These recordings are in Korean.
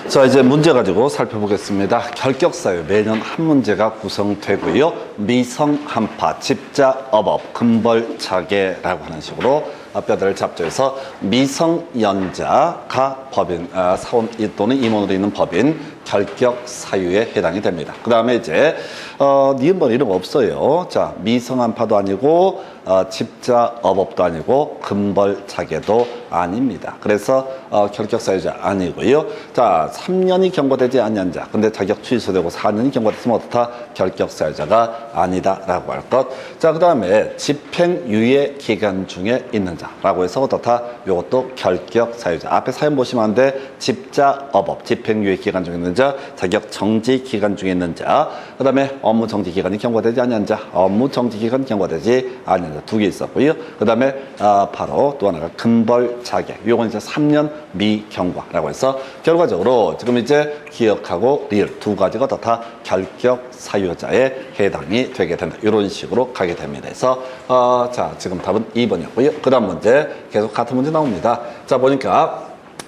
자, 이제 문제 가지고 살펴보겠습니다. 결격사유 매년 한 문제가 구성되고요. 미성, 한파, 집자, 어법, 금벌자계라고 하는 식으로 뼈대를 잡조해서 미성연자가 법인, 사원 또는 임원으로 있는 법인 결격사유에 해당이 됩니다. 그 다음에 이제 니은번 이런 거 없어요. 자, 미성한파도 아니고 집자 어법도 아니고 금벌자계도 아닙니다. 그래서 결격사유자 아니고요. 자, 3년이 경과되지 않는 자, 근데 자격 취소되고 4년이 경과됐으면 어떻다? 결격사유자가 아니다라고 할 것. 자, 그 다음에 집행유예 기간 중에 있는 자라고 해서 어떻다? 이것도 결격사유자. 앞에 사연 보시면 안 돼. 집자 어법, 집행유예 기간 중에 있는 자, 자격 정지 기간 중에 있는 자, 그 다음에 업무 정지 기간이 경과되지 않는 자, 업무 정지 기간 경과되지 않는 자 두 개 있었고요. 그 다음에 바로 또 하나가 금벌자계. 요건 이제 3년 미경과라고 해서 결과적으로 지금 이제 기억하고 리을 두 가지가 다 결격 사유자에 해당이 되게 된다. 이런 식으로 가게 됩니다. 그래서 자, 지금 답은 2번이었고요. 그 다음 문제 계속 같은 문제 나옵니다. 자, 보니까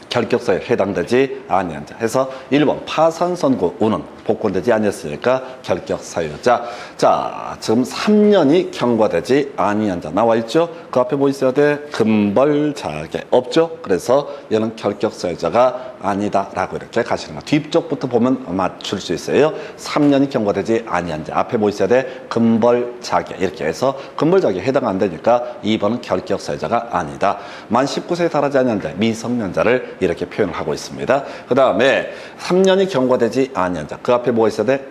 결격사유에 해당되지 아니한 자 해서 1번 파산 선고 우는 복권되지 아니었으니까 결격사유자. 자, 지금 3년이 경과되지 아니한 자 나와 있죠. 그 앞에 뭐 있어야 돼? 금벌자계 없죠. 그래서 얘는 결격사유자가 아니다라고 이렇게 가시는 거. 뒤쪽부터 보면 맞출 수 있어요. 3년이 경과되지 아니한 자 앞에 뭐 있어야 돼? 금벌자계 이렇게 해서 금벌자계에 해당 안 되니까 2번은 결격사유자가 아니다. 만 19세에 달하지 아니한 자 미성년자를 이렇게 표현을 하고 있습니다. 그 다음에 3년이 경과되지 아니한 자 그 앞에 뭐가 있어야 돼?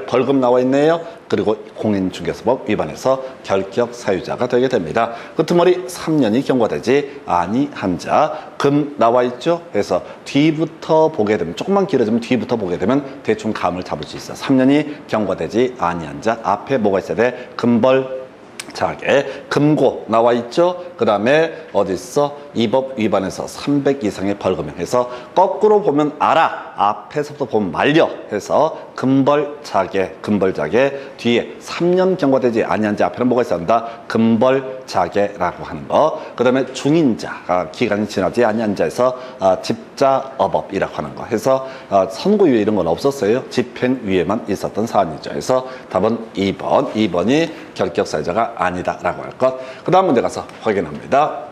벌금 나와 있네요. 그리고 공인중개사법 위반해서 결격 사유자가 되게 됩니다. 끄트머리 3년이 경과되지 아니한 자, 금 나와 있죠? 그래서 뒤부터 보게 되면, 조금만 길어지면 뒤부터 보게 되면 대충 감을 잡을 수 있어요. 3년이 경과되지 아니한 자, 앞에 뭐가 있어야 돼? 금벌자계, 금고 나와 있죠? 그 다음에 어디 있어? 이 법 위반해서 300 이상의 벌금형 해서 거꾸로 보면 알아. 앞에서부터 보면 말려 해서 금벌자계 뒤에 3년 경과되지 아니한 자 앞에는 뭐가 있어야 한다? 금벌자계라고 하는 거. 그 다음에 중인자, 기간이 지나지 아니한 자에서 집자어법이라고 하는 거 해서 선고유예 이런 건 없었어요. 집행유예만 있었던 사안이죠. 그래서 답은 2번이 결격사유자가 아니다라고 할 것. 그 다음 문제 가서 확인합니다.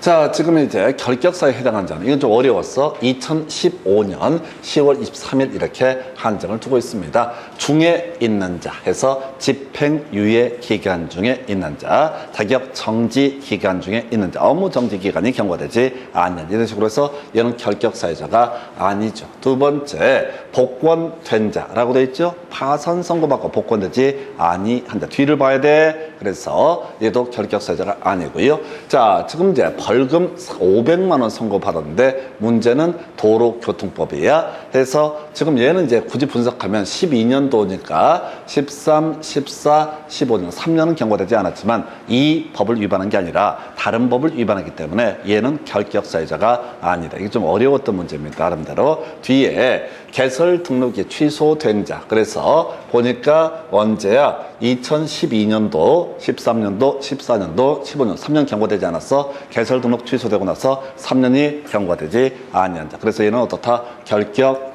자, 지금 이제 결격사유에 해당한 자는, 이건 좀 어려웠어. 2015년 10월 23일 이렇게 한정을 두고 있습니다. 중에 있는 자 해서 집행유예 기간 중에 있는 자, 자격 정지 기간 중에 있는 자, 업무 정지 기간이 경과되지 않는 이런 식으로 해서 얘는 결격사유자가 아니죠. 두 번째, 복권된 자라고 되어 있죠. 파산 선고받고 복권되지 아니한 자. 뒤를 봐야 돼. 그래서 얘도 결격사유자가 아니고요. 자, 지금 이제 벌금 500만 원 선고받았는데 문제는 도로교통법이야. 해서 지금 얘는 이제 굳이 분석하면 12년도니까 13, 14, 15년 3년은 경과되지 않았지만 이 법을 위반한 게 아니라 다른 법을 위반했기 때문에 얘는 결격사유자가 아니다. 이게 좀 어려웠던 문제입니다. 나름대로. 뒤에 개설 등록이 취소된 자. 그래서 보니까 언제야? 2012년도, 13년도, 14년도, 15년, 3년 경과되지 않았어. 개설 등록 취소되고 나서 3년이 경과되지 아니한 자. 그래서 얘는 어떻다? 결격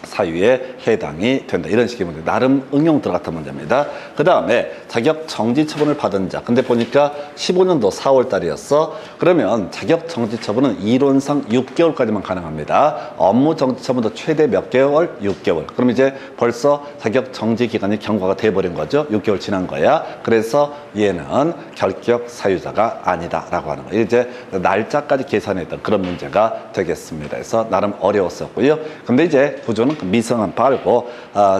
사유에 해당이 된다. 이런 식의 문제. 나름 응용 들어갔던 문제입니다. 그 다음에 자격 정지 처분을 받은 자. 근데 보니까 15년도 4월 달이었어. 그러면 자격 정지 처분은 이론상 6개월까지만 가능합니다. 업무 정지 처분도 최대 몇 개월? 6개월. 그럼 이제 벌써 자격 정지 기간이 경과가 돼버린 거죠. 6개월 지난 거야. 그래서 얘는 결격 사유자가 아니다라고 하는 거예요. 이제 날짜까지 계산했던 그런 문제가 되겠습니다. 그래서 나름 어려웠었고요. 근데 이제 구조는 미성한파 말고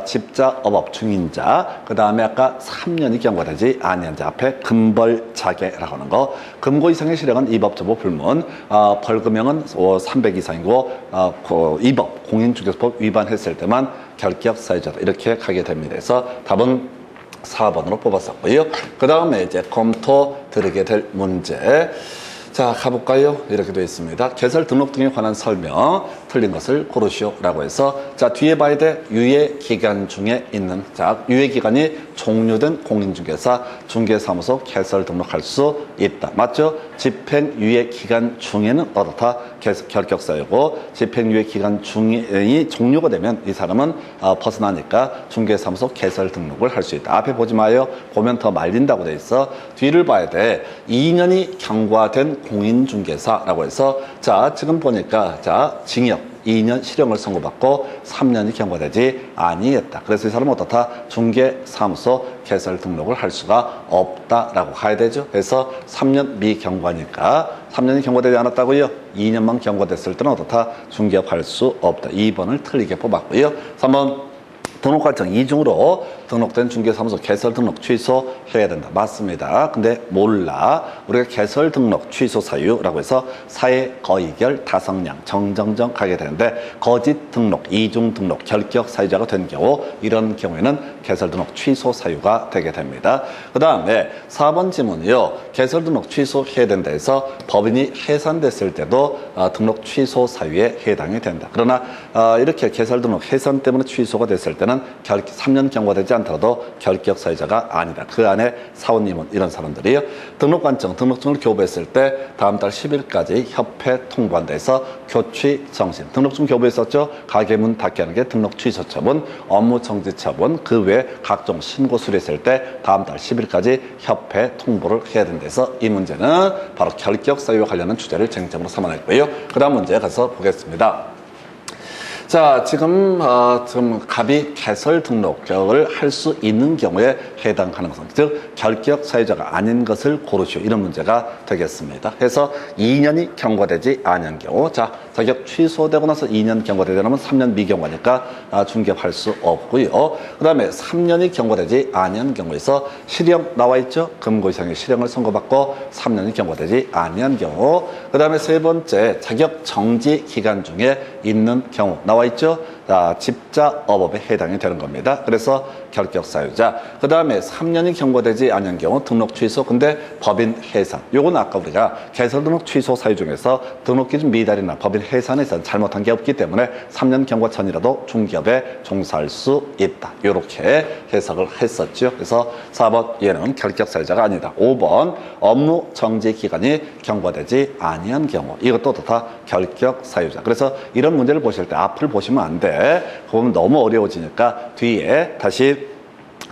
집자어법 중인자, 그 다음에 아까 3년이 경과되지 아니한 자 앞에 금벌자계라고 하는 거. 금고 이상의 실형은 이 법 저보 불문, 벌금형은 300 이상이고 이 법 공인중개사법 위반했을 때만 결격사유자다. 이렇게 가게 됩니다. 그래서 답은 4번으로 뽑았었고요. 그 다음에 이제 검토 드리게 될 문제. 자, 가볼까요? 이렇게 되어 있습니다. 개설 등록 등에 관한 설명, 틀린 것을 고르시오라고 해서, 자, 뒤에 봐야 돼. 유예 기간 중에 있는, 자, 유예 기간이 종료된 공인중개사, 중개사무소 개설 등록할 수 있다. 맞죠? 집행 유예 기간 중에는 어떻다? 결격 사유고 집행유예 기간 중이 종료가 되면 이 사람은 벗어나니까 중개사무소 개설 등록을 할 수 있다. 앞에 보지 마요. 보면 더 말린다고 돼 있어. 뒤를 봐야 돼. 2년이 경과된 공인중개사라고 해서 자 지금 보니까 자 징역 2년 실형을 선고받고 3년이 경과되지 아니했다. 그래서 이 사람은 어떻다? 중개사무소 개설 등록을 할 수가 없다라고 가야 되죠. 그래서 3년 미경과니까 3년이 경과되지 않았다고요? 2년만 경과됐을 때는 어떻다? 중개업할 수 없다. 2번을 틀리게 뽑았고요. 3번 등록관청 이중으로 등록된 중개사무소 개설 등록 취소해야 된다. 맞습니다. 근데 몰라. 우리가 개설 등록 취소 사유라고 해서 사회 거의결 다성량 정정정 가게 되는데 거짓 등록, 이중 등록, 결격 사유자가 된 경우 이런 경우에는 개설 등록 취소 사유가 되게 됩니다. 그 다음에 4번 지문이요. 개설 등록 취소해야 된다 해서 법인이 해산됐을 때도 등록 취소 사유에 해당이 된다. 그러나 이렇게 개설 등록 해산 때문에 취소가 됐을 때는 3년 경과되지 않더라도 결격 사유자가 아니다. 그 안에 사원님은 이런 사람들이요. 등록관청, 등록증을 교부했을 때 다음 달 10일까지 협회 통보한다 해서 교취 정신. 등록증 교부했었죠. 가게문 닫게 하는 게 등록 취소 처분, 업무 정지 처분, 그 외에 각종 신고 수리했을 때 다음 달 10일까지 협회 통보를 해야 된다 해서 이 문제는 바로 결격 사유와 관련한 주제를 쟁점으로 삼아냈고요. 그 다음 문제 가서 보겠습니다. 자, 지금 갑이 개설 등록을 할 수 있는 경우에 해당하는 것은 즉 결격 사유자가 아닌 것을 고르시오. 이런 문제가 되겠습니다. 그래서 2년이 경과되지 않은 경우, 자 자격 취소되고 나서 2년 경과되지 않으면 3년 미경과니까 중개할 수 없고요. 그 다음에 3년이 경과되지 않은 경우에서 실형 나와 있죠. 금고 이상의 실형을 선고받고 3년이 경과되지 않은 경우, 그 다음에 세 번째 자격 정지 기간 중에 있는 경우 나와 있죠. 집자업업에 해당이 되는 겁니다. 그래서 결격 사유자. 그 다음에 3년이 경과되지 않은 경우 등록 취소. 근데 법인 해산. 요건 아까 우리가 개설 등록 취소 사유 중에서 등록 기준 미달이나 법인 해산에서 잘못한 게 없기 때문에 3년 경과 전이라도 중개업에 종사할 수 있다. 요렇게 해석을 했었죠. 그래서 4번 얘는 결격 사유자가 아니다. 5번 업무 정지 기간이 경과되지 아니한 경우. 이것도 다 결격 사유자. 그래서 이런 문제를 보실 때 앞을 보시면 안 돼. 그러면 너무 어려워지니까 뒤에 다시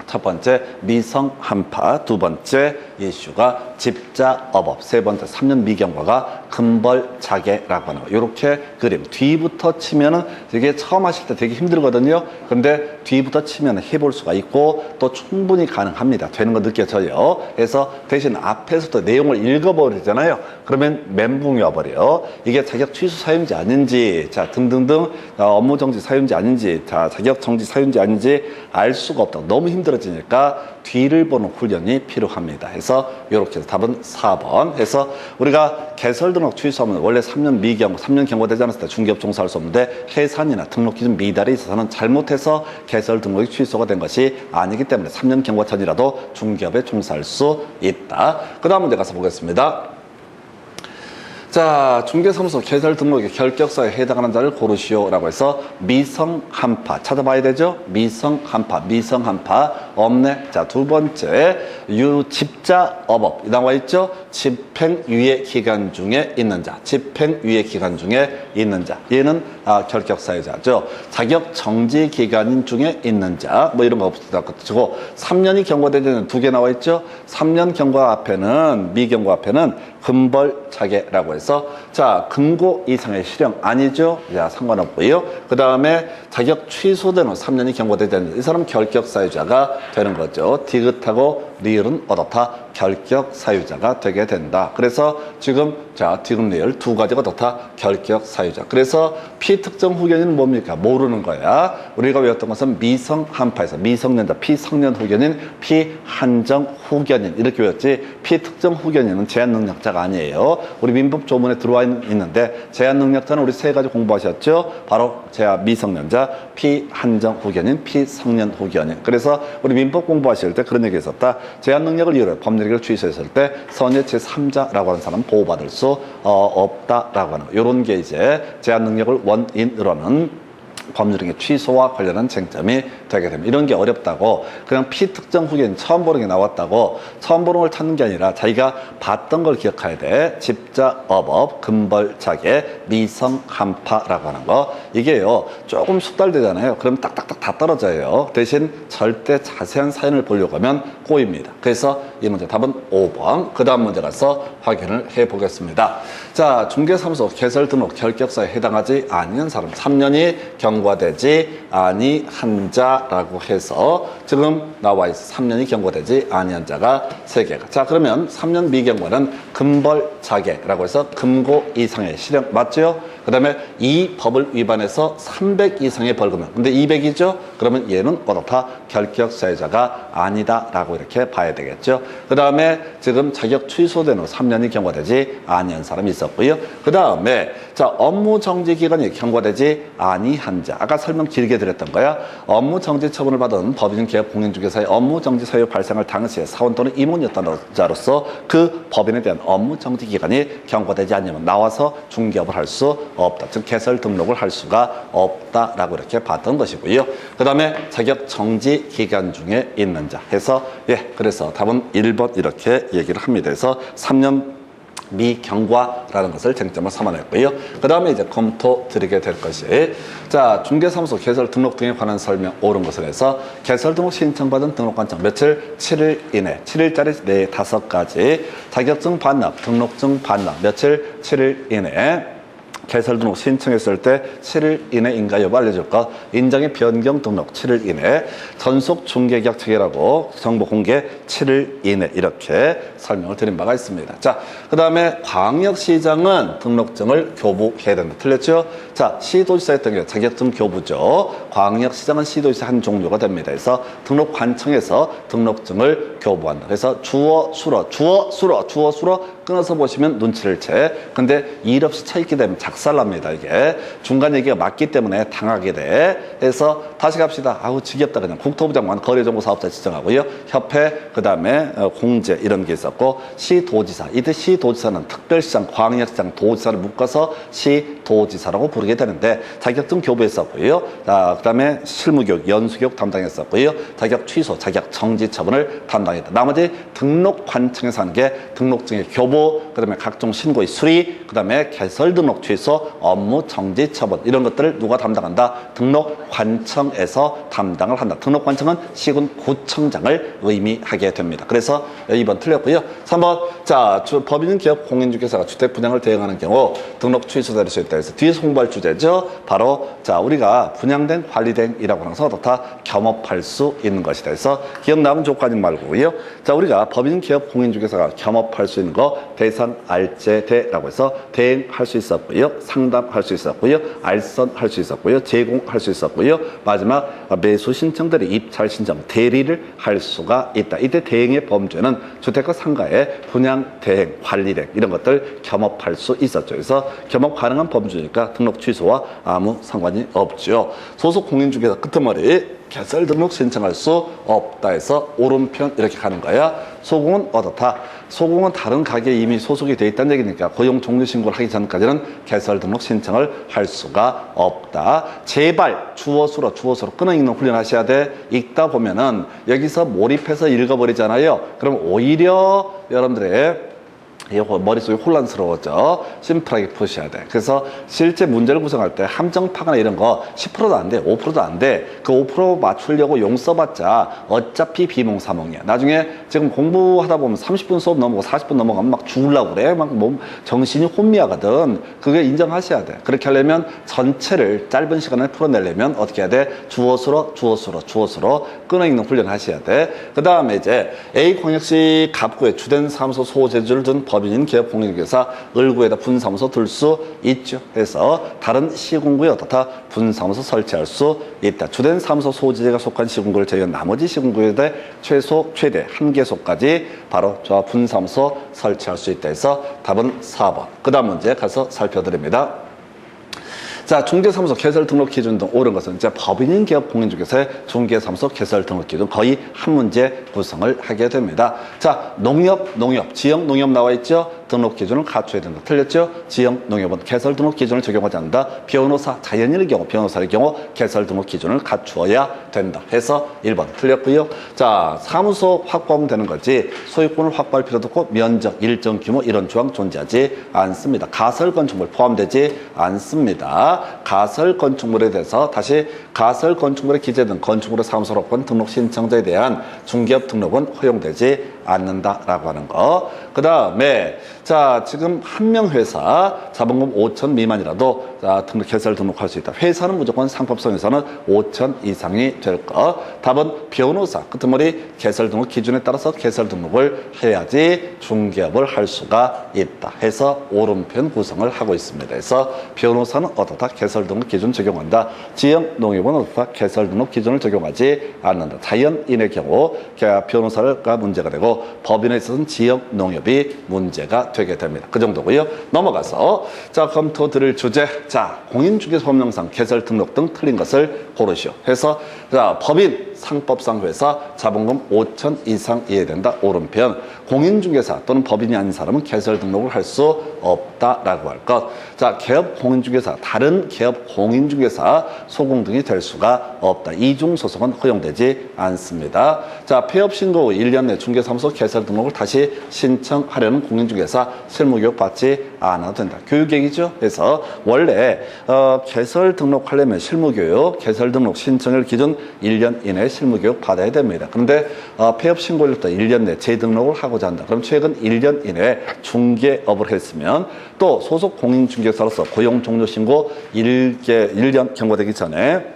첫 번째 미성 한파, 두 번째 이슈가 집자업업, 세 번째 3년 미경과가 금벌자개라고 하는 거. 이렇게 그림 뒤부터 치면은 되게 처음 하실 때 되게 힘들거든요. 근데 뒤부터 치면 해볼 수가 있고 또 충분히 가능합니다. 되는 거 느껴져요. 그래서 대신 앞에서도 내용을 읽어버리잖아요. 그러면 멘붕이 와버려. 이게 자격 취소 사유인지 아닌지, 자 등등등 업무 정지 사유인지 아닌지, 자 자격 정지 사유인지 아닌지 알 수가 없다. 너무 힘들어지니까 뒤를 보는 훈련이 필요합니다. 해서 이렇게 해서 답은 4번. 해서 우리가 개설 등록 취소하면 원래 3년 미경, 3년 경과되지 않았을 때 중개업 종사할 수 없는데 해산이나 등록 기준 미달에 있어서는 잘못해서 개설 등록이 취소가 된 것이 아니기 때문에 3년 경과 전이라도 중개업에 종사할 수 있다. 그 다음 문제 가서 보겠습니다. 자, 중개사무소 개설 등록의 결격사에 해당하는 자를 고르시오라고 해서 미성한파 찾아봐야 되죠. 미성한파 없네. 자, 두 번째 집자업업 나와 있죠. 집행유예 기간 중에 있는 자, 집행유예 기간 중에 있는 자, 얘는 결격사유자죠. 자격 정지 기간 중에 있는 자, 뭐 이런 거 없다. 그렇고 3년이 경과되는 두 개 나와 있죠. 3년 경과 앞에는 미경과 앞에는 금벌자개라고 해서 자 금고 이상의 실형 아니죠. 자 상관없고요. 그 다음에 자격 취소되는 3년이 경과되지 않는 이 사람 결격 사유자가 되는 거죠. 디귿하고 리을은 어떻다? 결격 사유자가 되게 된다. 그래서 지금 자 디귿 리을 두 가지가 어떻다? 결격 사유자. 그래서 피특정 후견인은 뭡니까? 모르는 거야. 우리가 외웠던 것은 미성한파에서 미성년자 피성년 후견인 피한정 후견인 이렇게 외웠지. 피특정 후견인은 제한 능력자가 아니에요. 우리 민법 조문에 들어와 있는데 제한 능력자는 우리 세 가지 공부하셨죠. 바로 제한 미성년자 피한정 후견인 피성년 후견인. 그래서 우리 민법 공부하실 때 그런 얘기 있었다. 제한 능력을 이유로 법률을 취소했을 때 선의 제3자라고 하는 사람은 보호받을 수 없다라고 하는 이런 게 이제 제한 능력을 원인으로는 법률행위 취소와 관련한 쟁점이 되겠습니다. 되게 됩니다. 이런 게 어렵다고 그냥 피특정 후견 처음 보는 게 나왔다고 처음 보는 걸 찾는 게 아니라 자기가 봤던 걸 기억해야 돼. 집자, 어법, 금벌, 자개, 미성, 한파라고 하는 거. 이게요, 조금 숙달되잖아요. 그럼 딱딱딱 다 떨어져요. 대신 절대 자세한 사연을 보려고 하면 꼬입니다. 그래서 이 문제 답은 5번. 그 다음 문제 가서 확인을 해보겠습니다. 자, 중개사무소 개설 등록 결격사에 해당하지 아니한 사람 3년이 경과되지 아니한 자라고 해서 지금 나와 있어. 3년이 경과되지 아니한 자가 3개가. 자, 그러면 3년 미경과는 금벌자개라고 해서 금고 이상의 실형 맞죠? 그 다음에 이 법을 위반해서 300 이상의 벌금은 근데 200이죠? 그러면 얘는 어떻다? 결격사유자가 아니다라고 이렇게 봐야 되겠죠. 그 다음에 지금 자격 취소된 후 3년이 경과되지 아니한 사람이 있었고요. 그 다음에 자, 업무 정지 기간이 경과되지 아니한 자. 아까 설명 길게 드렸던 거야. 업무 정지 처분을 받은 법인 기업 공인중개사의 업무 정지 사유 발생할 당시에 사원 또는 임원이었던 자로서 그 법인에 대한 업무 정지 기간이 경과되지 않으면 나와서 중개업을 할 수 없다. 즉 개설 등록을 할 수가 없다라고 이렇게 봤던 것이고요. 그 다음에 자격 정지 기간 중에 있는 자 해서 그래서 답은 1번 이렇게 얘기를 합니다. 그래서 3년 미경과라는 것을 쟁점을 삼아냈고요. 그 다음에 이제 검토 드리게 될 것이 자, 중개사무소 개설 등록 등에 관한 설명 옳은 것을 해서 개설 등록 신청받은 등록관청 며칠 7일 이내 7일짜리 네 5가지 자격증 반납 등록증 반납 며칠 7일 이내 개설 등록 신청했을 때 7일 이내인가 여부 알려줄 것 인정의 변경 등록 7일 이내 전속 중개계약 체결하고 정보 공개 7일 이내 이렇게 설명을 드린 바가 있습니다. 자, 그 다음에 광역시장은 등록증을 교부해야 된다. 틀렸죠? 자, 시도지사 했던 게 자격증 교부죠. 광역시장은 시도지사 한 종류가 됩니다. 그래서 등록관청에서 등록증을 교부한다. 그래서 주어, 수로 끊어서 보시면 눈치를 채. 근데 일 없이 차 있게 되면 작살납니다. 이게 중간 얘기가 맞기 때문에 당하게 돼. 그래서 다시 갑시다. 아우 지겹다. 그냥 국토부 장관 거래정보사업자 지정하고요. 협회 그 다음에 공제 이런 게 있었고 시도지사. 이때 시도지사는 특별시장, 광역시장, 도지사를 묶어서 시도지사라고 부르게 되는데 자격증 교부했었고요. 그 다음에 실무교육, 연수교육 담당했었고요. 자격 취소, 자격 정지 처분을 담당했다. 나머지 등록관청에서 하는 게 등록증의 교부 그 다음에 각종 신고의 수리, 그 다음에 개설 등록 취소, 업무 정지 처분 이런 것들을 누가 담당한다? 등록관청에서 담당을 한다. 등록관청은 시군구청장을 의미하게 됩니다. 그래서 2번 틀렸고요. 3번 자, 법인 기업 공인중개사가 주택 분양을 대행하는 경우 등록 취소될 수 있다. 그래서 뒤에서 홍보할 주제죠. 바로 자, 우리가 분양된 관리된이라고 하는 것은 어떻다? 겸업할 수 있는 것이다. 그래서 기억나면 조건이 말고요. 자, 우리가 법인 기업 공인중개사가 겸업할 수 있는 거 대상 알제대라고 해서 대행할 수 있었고요. 상담할 수 있었고요. 알선할 수 있었고요. 제공할 수 있었고요. 마지막 매수 신청 대리 입찰 신청 대리를 할 수가 있다. 이때 대행의 범죄는 주택과 상가의 분양, 대행, 관리 대행 이런 것들 겸업할 수 있었죠. 그래서 겸업 가능한 범죄니까 등록 취소와 아무 상관이 없죠. 소속 공인중개사 끄트머리 개설 등록 신청할 수 없다 해서 오른편 이렇게 가는 거야. 소공은 어떻다? 소공은 다른 가게에 이미 소속이 돼 있다는 얘기니까 고용 종료 신고를 하기 전까지는 개설 등록 신청을 할 수가 없다. 제발 주어수로 끊어 읽는 훈련 하셔야 돼. 읽다 보면은 여기서 몰입해서 읽어버리잖아요. 그럼 오히려 여러분들의 머릿속이 혼란스러워져. 심플하게 푸셔야 돼. 그래서 실제 문제를 구성할 때 함정파거나 이런 거 10%도 안 돼. 5%도 안 돼. 그 5% 맞추려고 용 써봤자 어차피 비몽사몽이야. 나중에 지금 공부하다 보면 30분 수업 넘어가고 40분 넘어가면 막 죽으려고 그래. 막 몸 정신이 혼미하거든. 그게 인정하셔야 돼. 그렇게 하려면 전체를 짧은 시간에 풀어내려면 어떻게 해야 돼? 주어수로 끊어 읽는 훈련 하셔야 돼. 그 다음에 이제 A광역시 갑구에 주된 사무소 소재주를 둔 법인인 기업 공인중개사 을구에다 분사무소 둘 수 있죠. 그래서 다른 시군구에 어떻다? 분사무소 설치할 수 있다. 주된 사무소 소재가 속한 시군구를 제외한 나머지 시군구에 대해 최대 1개소까지 바로 저 분사무소 설치할 수 있다 해서 답은 4번. 그 다음 문제 가서 살펴드립니다. 자, 중개사무소 개설 등록 기준 등 옳은 것은 이제 법인인 기업 공인중개사의 중개사무소 개설 등록 기준 거의 한 문제 구성을 하게 됩니다. 자, 농협, 지역 농협 나와 있죠? 등록 기준을 갖춰야 된다. 틀렸죠? 지역농협은 개설 등록 기준을 적용하지 않는다. 변호사, 자연인의 경우, 변호사의 경우 개설 등록 기준을 갖추어야 된다. 해서 1번 틀렸고요. 자, 사무소 확보하면 되는 거지 소유권을 확보할 필요도 없고 면적, 일정 규모 이런 조항 존재하지 않습니다. 가설 건축물 포함되지 않습니다. 가설 건축물에 대해서 다시 가설 건축물에 기재된 건축물의 사무소 확보한 등록 신청자에 대한 중개업 등록은 허용되지 않는다라고 하는 거. 그 다음에 자, 지금 한 명 회사 자본금 5천 미만이라도 자, 개설 등록할 수 있다. 회사는 무조건 상법성 회사는 5천 이상이 될 것. 답은 변호사, 끄트머리 개설 등록 기준에 따라서 개설 등록을 해야지 중개업을 할 수가 있다. 해서 오른편 구성을 하고 있습니다. 그래서 변호사는 어떻다? 개설 등록 기준 적용한다. 지역농협은 어떻다? 개설 등록 기준을 적용하지 않는다. 자연인의 경우 변호사가 문제가 되고 법인에 있어서는 지역농협이 문제가 되게 됩니다. 그 정도고요. 넘어가서 자, 검토 드릴 주제. 자, 공인중개사 법령상 개설 등록 등 틀린 것을 고르시오. 해서 자, 법인, 상법상 회사 자본금 5천 이상 이해된다. 오른편. 공인중개사 또는 법인이 아닌 사람은 개설 등록을 할 수 없다라고 할 것. 자, 개업 공인중개사, 다른 개업 공인중개사 소공 등이 될 수가 없다. 이중 소송은 허용되지 않습니다. 자, 폐업 신고 후 1년 내 중개사무소 개설 등록을 다시 신청하려는 공인중개사 실무교육 받지 않아도 된다. 교육얘기죠. 그래서 원래 개설 등록하려면 실무교육, 개설 등록 신청일 기준 1년 이내 실무교육 받아야 됩니다. 그런데 폐업 신고일부터 1년 내 재등록을 하고자 한다. 그럼 최근 1년 이내 중개업을 했으면 또 소속 공인중개사로서 고용 종료 신고 1년 경과되기 전에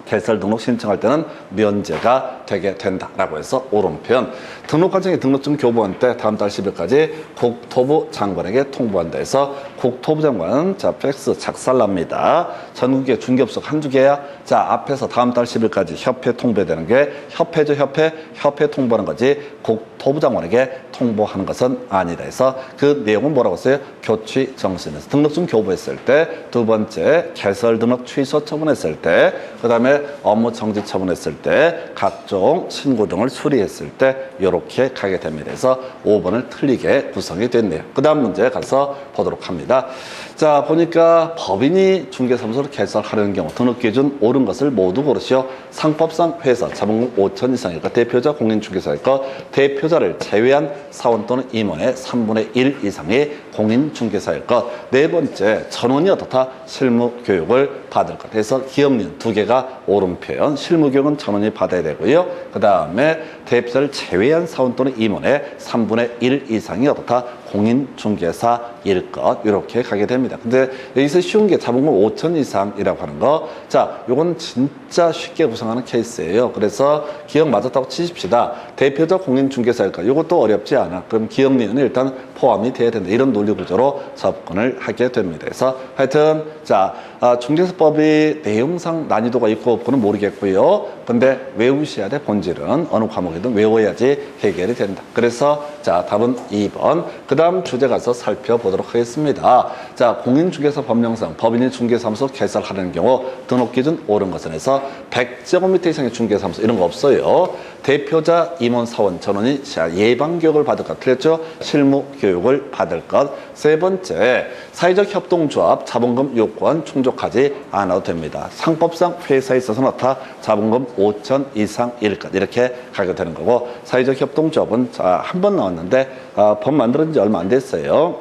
개설 등록 신청할 때는 면제가 되게 된다라고 해서 오른편. 등록 과정에 등록증 교부한 때 다음 달 10일까지 국토부 장관에게 통보한다 해서 국토부 장관은 자, 팩스 작살납니다. 전국에 중개업소 한두 개야. 자, 앞에서 다음 달 10일까지 협회 통보되는 게 협회죠. 협회 통보하는 거지 국토부 장관에게 통보하는 것은 아니다 해서 그 내용은 뭐라고 했어요? 교취 정신에서 등록증 교부했을 때, 두 번째 개설 등록 취소 처분했을 때, 그 다음에 업무 정지 처분했을 때, 각종 신고 등을 수리했을 때 이렇게 가게 됩니다. 그래서 5번을 틀리게 구성이 됐네요. 그 다음 문제 가서 보도록 합니다. 자, 보니까 법인이 중개사무소를 개설하려는 경우 등록 기준 옳은 것을 모두 고르시오. 상법상 회사 자본금 5천 이상일까 대표자 공인중개사일까 대표자를 제외한 사원 또는 임원의 3분의 1 이상이 공인중개사일 것. 네 번째, 전원이 어떻다? 실무교육을 받을 것. 그래서 기업리는 두 개가 옳은 표현. 실무교육은 전원이 받아야 되고요. 그 다음에 대표자를 제외한 사원 또는 임원의 3분의 1 이상이 어떻다? 공인중개사일 것. 이렇게 가게 됩니다. 근데 여기서 쉬운 게 자본금 5천 이상이라고 하는 거. 자, 요건 진짜 쉽게 구성하는 케이스예요. 그래서 기억 맞았다고 치십시다. 대표자 공인중개사일까? 요것도 어렵지 않아. 그럼 기업리는 일단 포함이 돼야 된다. 이런 논리 구조로 접근을 하게 됩니다. 그래서 하여튼 자, 중개사법이 내용상 난이도가 있고 없고는 모르겠고요. 근데 외우셔야 돼. 본질은 어느 과목이든 외워야지 해결이 된다. 그래서 자, 답은 2번. 그 다음 주제 가서 살펴보도록 하겠습니다. 자, 공인중개사 법령상 법인이 중개사무소 개설하는 경우 등록 기준 옳은 것은 해서 100제곱미터 이상의 중개사무소 이런 거 없어요. 대표자, 임원, 사원, 전원이 예방교육을 받을 것. 틀렸죠? 실무교육을 받을 것. 세 번째, 사회적 협동조합 자본금 요건 충족하지 않아도 됩니다. 상법상 회사에 있어서는 다 자본금 5천 이상일 것. 이렇게 가게 되는 거고, 사회적 협동조합은 한 번 나왔는데 법 만들어진 지 얼마 안 됐어요.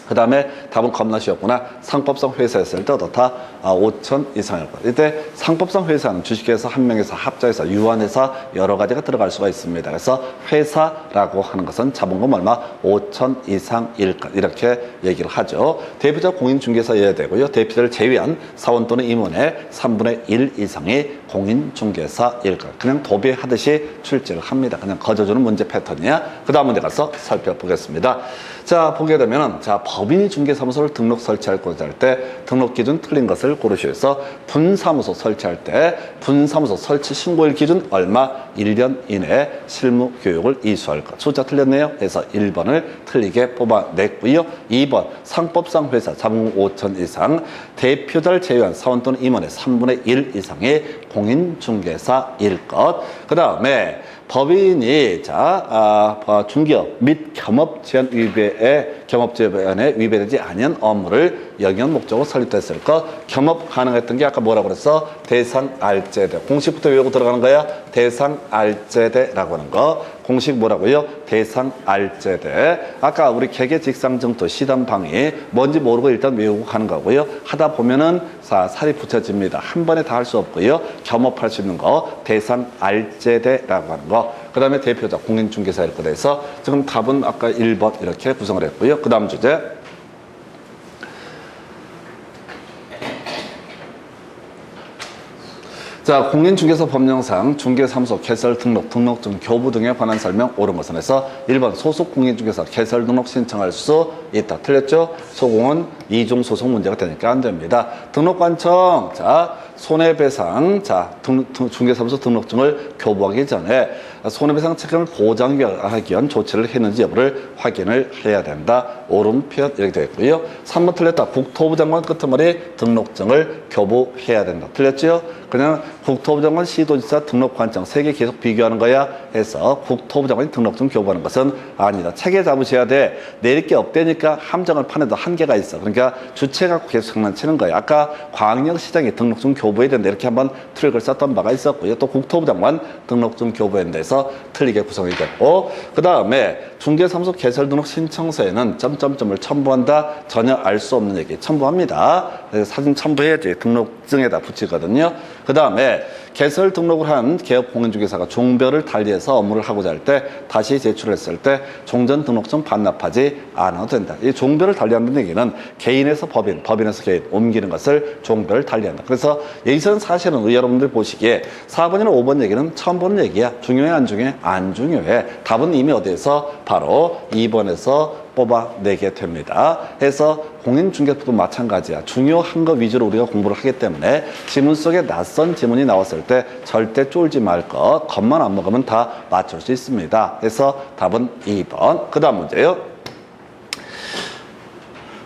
그 다음에 답은 겁나 쉬웠구나. 상법상 회사였을 때 어떻다? 5천 이상일 것. 이때 상법상 회사는 주식회사, 한명회사, 합자회사, 유한회사 여러 가지가 들어갈 수가 있습니다. 그래서 회사라고 하는 것은 자본금 얼마? 5천 이상일 것. 이렇게 얘기를 하죠. 대표자 공인중개사여야 되고요. 대표자를 제외한 사원 또는 임원의 3분의 1 이상이 공인중개사일 것. 그냥 도배하듯이 출제를 합니다. 그냥 거저주는 문제 패턴이야. 그 다음 문제 가서 살펴보겠습니다. 자, 보게 되면은, 자, 법인이 중개사무소를 등록 설치할 것을 할 때 등록 기준 틀린 것을 고르시면서 분사무소 설치할 때 분사무소 설치 신고일 기준 얼마? 1년 이내에 실무 교육을 이수할 것. 숫자 틀렸네요. 그래서 1번을 틀리게 뽑아냈고요. 2번, 상법상 회사 자본금 5천 이상 대표자를 제외한 사원 또는 임원의 3분의 1 이상의 공인중개사일 것. 그 다음에 법인이 중개업 및 겸업제한 겸업제한에 위배되지 아니한 업무를 영위한 목적으로 설립됐을 것. 겸업 가능했던 게 아까 뭐라고 그랬어? 대상알제대. 공식부터 외우고 들어가는 거야. 대상알제대라고 하는 거. 공식 뭐라고요? 대상알제대. 아까 우리 개개직상정토 시단방이 뭔지 모르고 일단 외우고 가는 거고요. 하다 보면은 살이 붙여집니다. 한 번에 다 할 수 없고요. 겸업할 수 있는 거 대상알제대라고 하는 거. 그 다음에 대표자 공인중개사 이렇게 돼서 지금 답은 아까 1번 이렇게 구성을 했고요. 그 다음 주제. 자, 공인중개사 법령상 중개사무소 개설 등록, 등록증, 교부 등에 관한 설명 옳은 것은 해서 1번 소속 공인중개사 개설 등록 신청할 수 있다. 틀렸죠? 소공은 이중 소속 문제가 되니까 안 됩니다. 등록관청, 손해배상, 중개사무소 등록증을 교부하기 전에 손해배상 책임을 보장하기 위한 조치를 했는지 여부를 확인을 해야 된다. 옳은 표현 이렇게 되어 있고요. 3번 틀렸다. 국토부 장관 끝머리 등록증을 교부해야 된다. 틀렸죠? 그냥 국토부 장관, 시도지사, 등록관청 3개 계속 비교하는 거야 해서 국토부 장관이 등록증 교부하는 것은 아니다. 체계 잡으셔야 돼. 내릴 게 없다니까 함정을 파내도 한계가 있어. 그러니까 주체 갖고 계속 장난치는 거야. 아까 광역시장이 등록증 교부해야 된다. 이렇게 한번 트릭을 썼던 바가 있었고요. 또 국토부 장관 등록증 교부에 대해서 틀리게 구성이 됐고, 그 다음에 중개사무소 개설 등록 신청서에는 점점점을 첨부한다. 전혀 알 수 없는 얘기 첨부합니다. 사진 첨부해야지 등록증에다 붙이거든요. 그 다음에 개설 등록을 한 개업 공인중개사가 종별을 달리해서 업무를 하고자 할 때 다시 제출했을 때 종전 등록증 반납하지 않아도 된다. 이 종별을 달리한다는 얘기는 개인에서 법인, 법인에서 개인 옮기는 것을 종별을 달리한다. 그래서 여기서는 사실은 여러분들 보시기에 4번이나 5번 얘기는 처음 보는 얘기야. 중요해 안 중요해? 안 중요해. 답은 이미 어디에서? 바로 2번에서 뽑아내게 됩니다. 해서 공인중개법도 마찬가지야. 중요한 거 위주로 우리가 공부를 하기 때문에 지문 속에 낯선 지문이 나왔을 때 절대 쫄지 말 것. 겁만 안 먹으면 다 맞출 수 있습니다. 해서 답은 2번. 그 다음 문제요.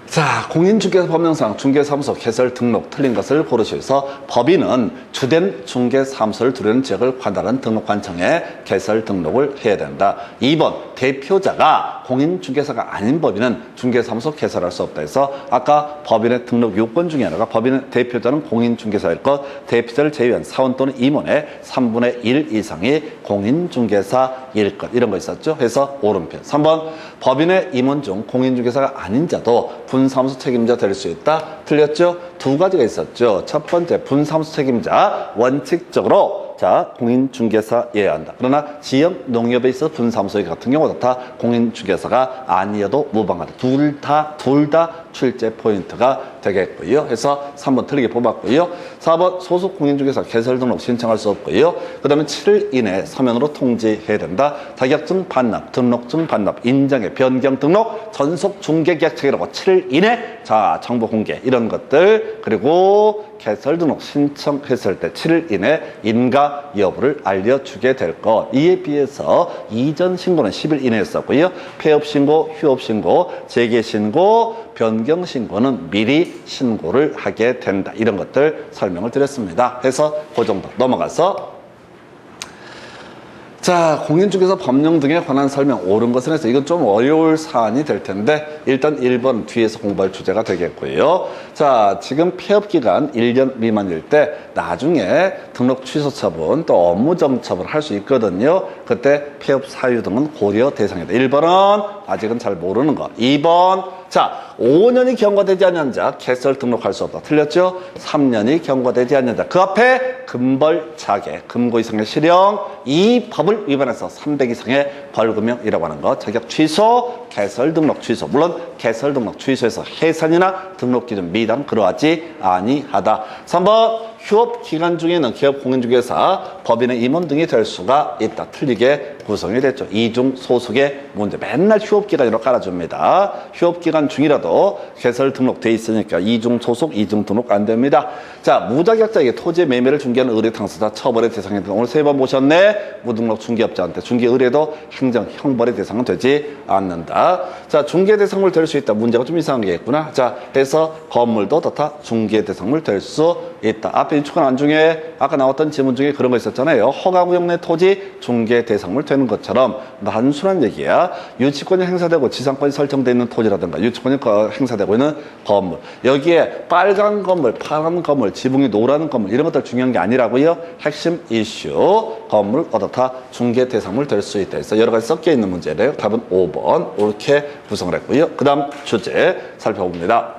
자, 공인중개사 법령상 중개사무소 개설 등록 틀린 것을 고르셔서 법인은 주된 중개사무소를 두려는 지역을 관할하는 등록관청에 개설 등록을 해야 된다. 2번 대표자가 공인중개사가 아닌 법인은 중개사무소 개설할 수 없다 해서 아까 법인의 등록 요건 중에 하나가 법인의 대표자는 공인중개사일 것, 대표자를 제외한 사원 또는 임원의 3분의 1 이상이 공인중개사일 것, 이런 거 있었죠. 해서 오른편. 3번 법인의 임원 중 공인중개사가 아닌 자도 분사무소 책임자 될 수 있다. 틀렸죠? 두 가지가 있었죠. 첫 번째, 분사무소 책임자 원칙적으로 공인중개사여야 한다. 그러나 지역 농협에 있어서 분사무소 같은 경우도 다 공인중개사가 아니어도 무방하다. 둘 다 출제 포인트가 되겠고요. 해서 3번 틀리게 뽑았고요. 4번 소속 공인중개사 개설 등록 신청할 수 없고요. 그 다음에 7일 이내 서면으로 통지해야 된다. 자격증 반납, 등록증 반납, 인정의 변경 등록, 전속 중개계약책이라고 7일 이내 정보 공개 이런 것들, 그리고 개설 등록 신청했을 때 7일 이내 인가 여부를 알려주게 될 것. 이에 비해서 이전 신고는 10일 이내에 썼고요. 폐업 신고, 휴업 신고, 재개 신고, 변경 신고는 미리 신고를 하게 된다. 이런 것들 설명을 드렸습니다. 해서 그 정도 넘어가서 자, 공인중개사 법령 등에 관한 설명 옳은 것은 해서 이건 좀 어려울 사안이 될 텐데 일단 1번 뒤에서 공부할 주제가 되겠고요. 자, 지금 폐업기간 1년 미만일 때 나중에 등록 취소 처분 또 업무 정처분을 할 수 있거든요. 그때 폐업 사유 등은 고려 대상이다. 1번은 아직은 잘 모르는 거. 2번 자, 5년이 경과되지 않는 자 개설 등록할 수 없다. 틀렸죠? 3년이 경과되지 않는 자 그 앞에 금벌자개, 금고 이상의 실형, 이 법을 위반해서 300 이상의 벌금형이라고 하는 거. 자격 취소, 개설 등록 취소. 물론 개설 등록 취소해서 해산이나 등록 기준 미당 그러하지 아니하다. 3번 휴업 기간 중에는 기업 공인중개사, 법인의 임원 등이 될 수가 있다. 틀리게 구성이 됐죠. 이중 소속의 문제. 맨날 휴업 기간으로 깔아줍니다. 휴업 기간 중이라도 개설 등록돼 있으니까 이중 소속, 이중 등록 안 됩니다. 자, 무자격자에게 토지 매매를 중개하는 의뢰 당사자 처벌의 대상이 된다. 오늘 3번 모셨네. 무등록 중개업자한테 중개 의뢰도 행정, 형벌의 대상은 되지 않는다. 자, 중개 대상물 될 수 있다. 문제가 좀 이상한 게 있구나. 자, 해서 건물도 어떻다? 중개 대상물 될 수 있다. 앞에 유축한 안 중에 아까 나왔던 지문 중에 그런 거 있었잖아요. 허가구역 내 토지 중개 대상물 되는 것처럼 단순한 얘기야. 유치권이 행사되고 지상권이 설정되어 있는 토지라든가 유치권이 행사되고 있는 건물. 여기에 빨간 건물, 파란 건물, 지붕이 노란 건물 이런 것들 중요한 게 아니라고요. 핵심 이슈 건물 어떻다? 중개 대상물 될 수 있다. 그래서 여러 가지 섞여 있는 문제래요. 답은 5번 이렇게 구성을 했고요. 그 다음 주제 살펴봅니다.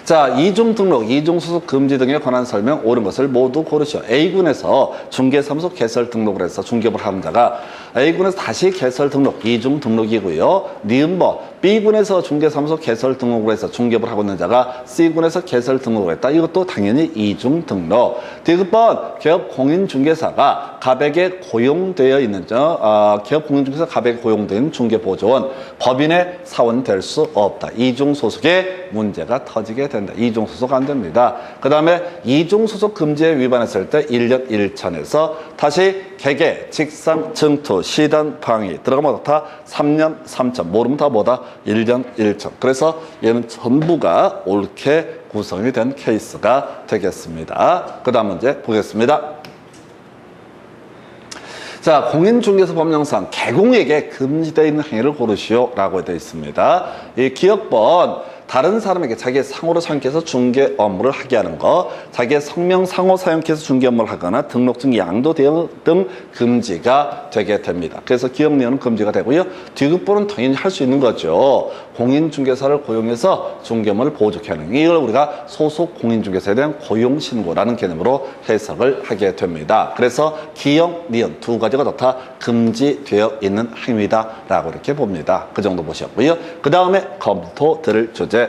자, 이중 등록, 이중 수속 금지 등에 관한 설명 옳은 것을 모두 고르시오. A군에서 중개사무소 개설 등록을 해서 중개업을 하는 자가 A군에서 다시 개설 등록, 이중 등록이고요. 니은버 B군에서 중개사무소 개설 등록을 해서 중개업을 하고 있는 자가 C군에서 개설 등록을 했다. 이것도 당연히 이중 등록. 디귿번 개업 공인중개사가 갑에게 고용되어 있는 개업 공인중개사 갑에게 고용되어 있는 중개보조원 법인의 사원 될 수 없다. 이중 소속에 문제가 터지게 된다. 이중 소속 안 됩니다. 그 다음에 이중 소속 금지에 위반했을 때 1년 1천에서 다시 개개, 직상, 증투, 시단, 방위 들어가면 어떻다? 3년 3천. 모르면 다 뭐다? 1년 1천. 그래서 얘는 전부가 옳게 구성이 된 케이스가 되겠습니다. 그 다음 문제 보겠습니다. 자, 공인중개사 법령상 개공에게 금지되어 있는 행위를 고르시오 라고 되어 있습니다. 이 기억번 다른 사람에게 자기의 상호로 사용해서 중개 업무를 하게 하는 거, 자기의 성명 상호 사용해서 중개 업무를 하거나 등록증 양도 대응 등 금지가 되게 됩니다. 그래서 기업 내용은 금지가 되고요. 디귿번은 당연히 할 수 있는 거죠. 공인중개사를 고용해서 중개 업무를 보조케 하는 이걸 우리가 소속 공인중개사에 대한 고용신고라는 개념으로 해석을 하게 됩니다. 그래서 기역, 니은 두 가지가 다 금지되어 있는 행위다라고 이렇게 봅니다. 그 정도 보셨고요. 그 다음에 검토 드릴 주제.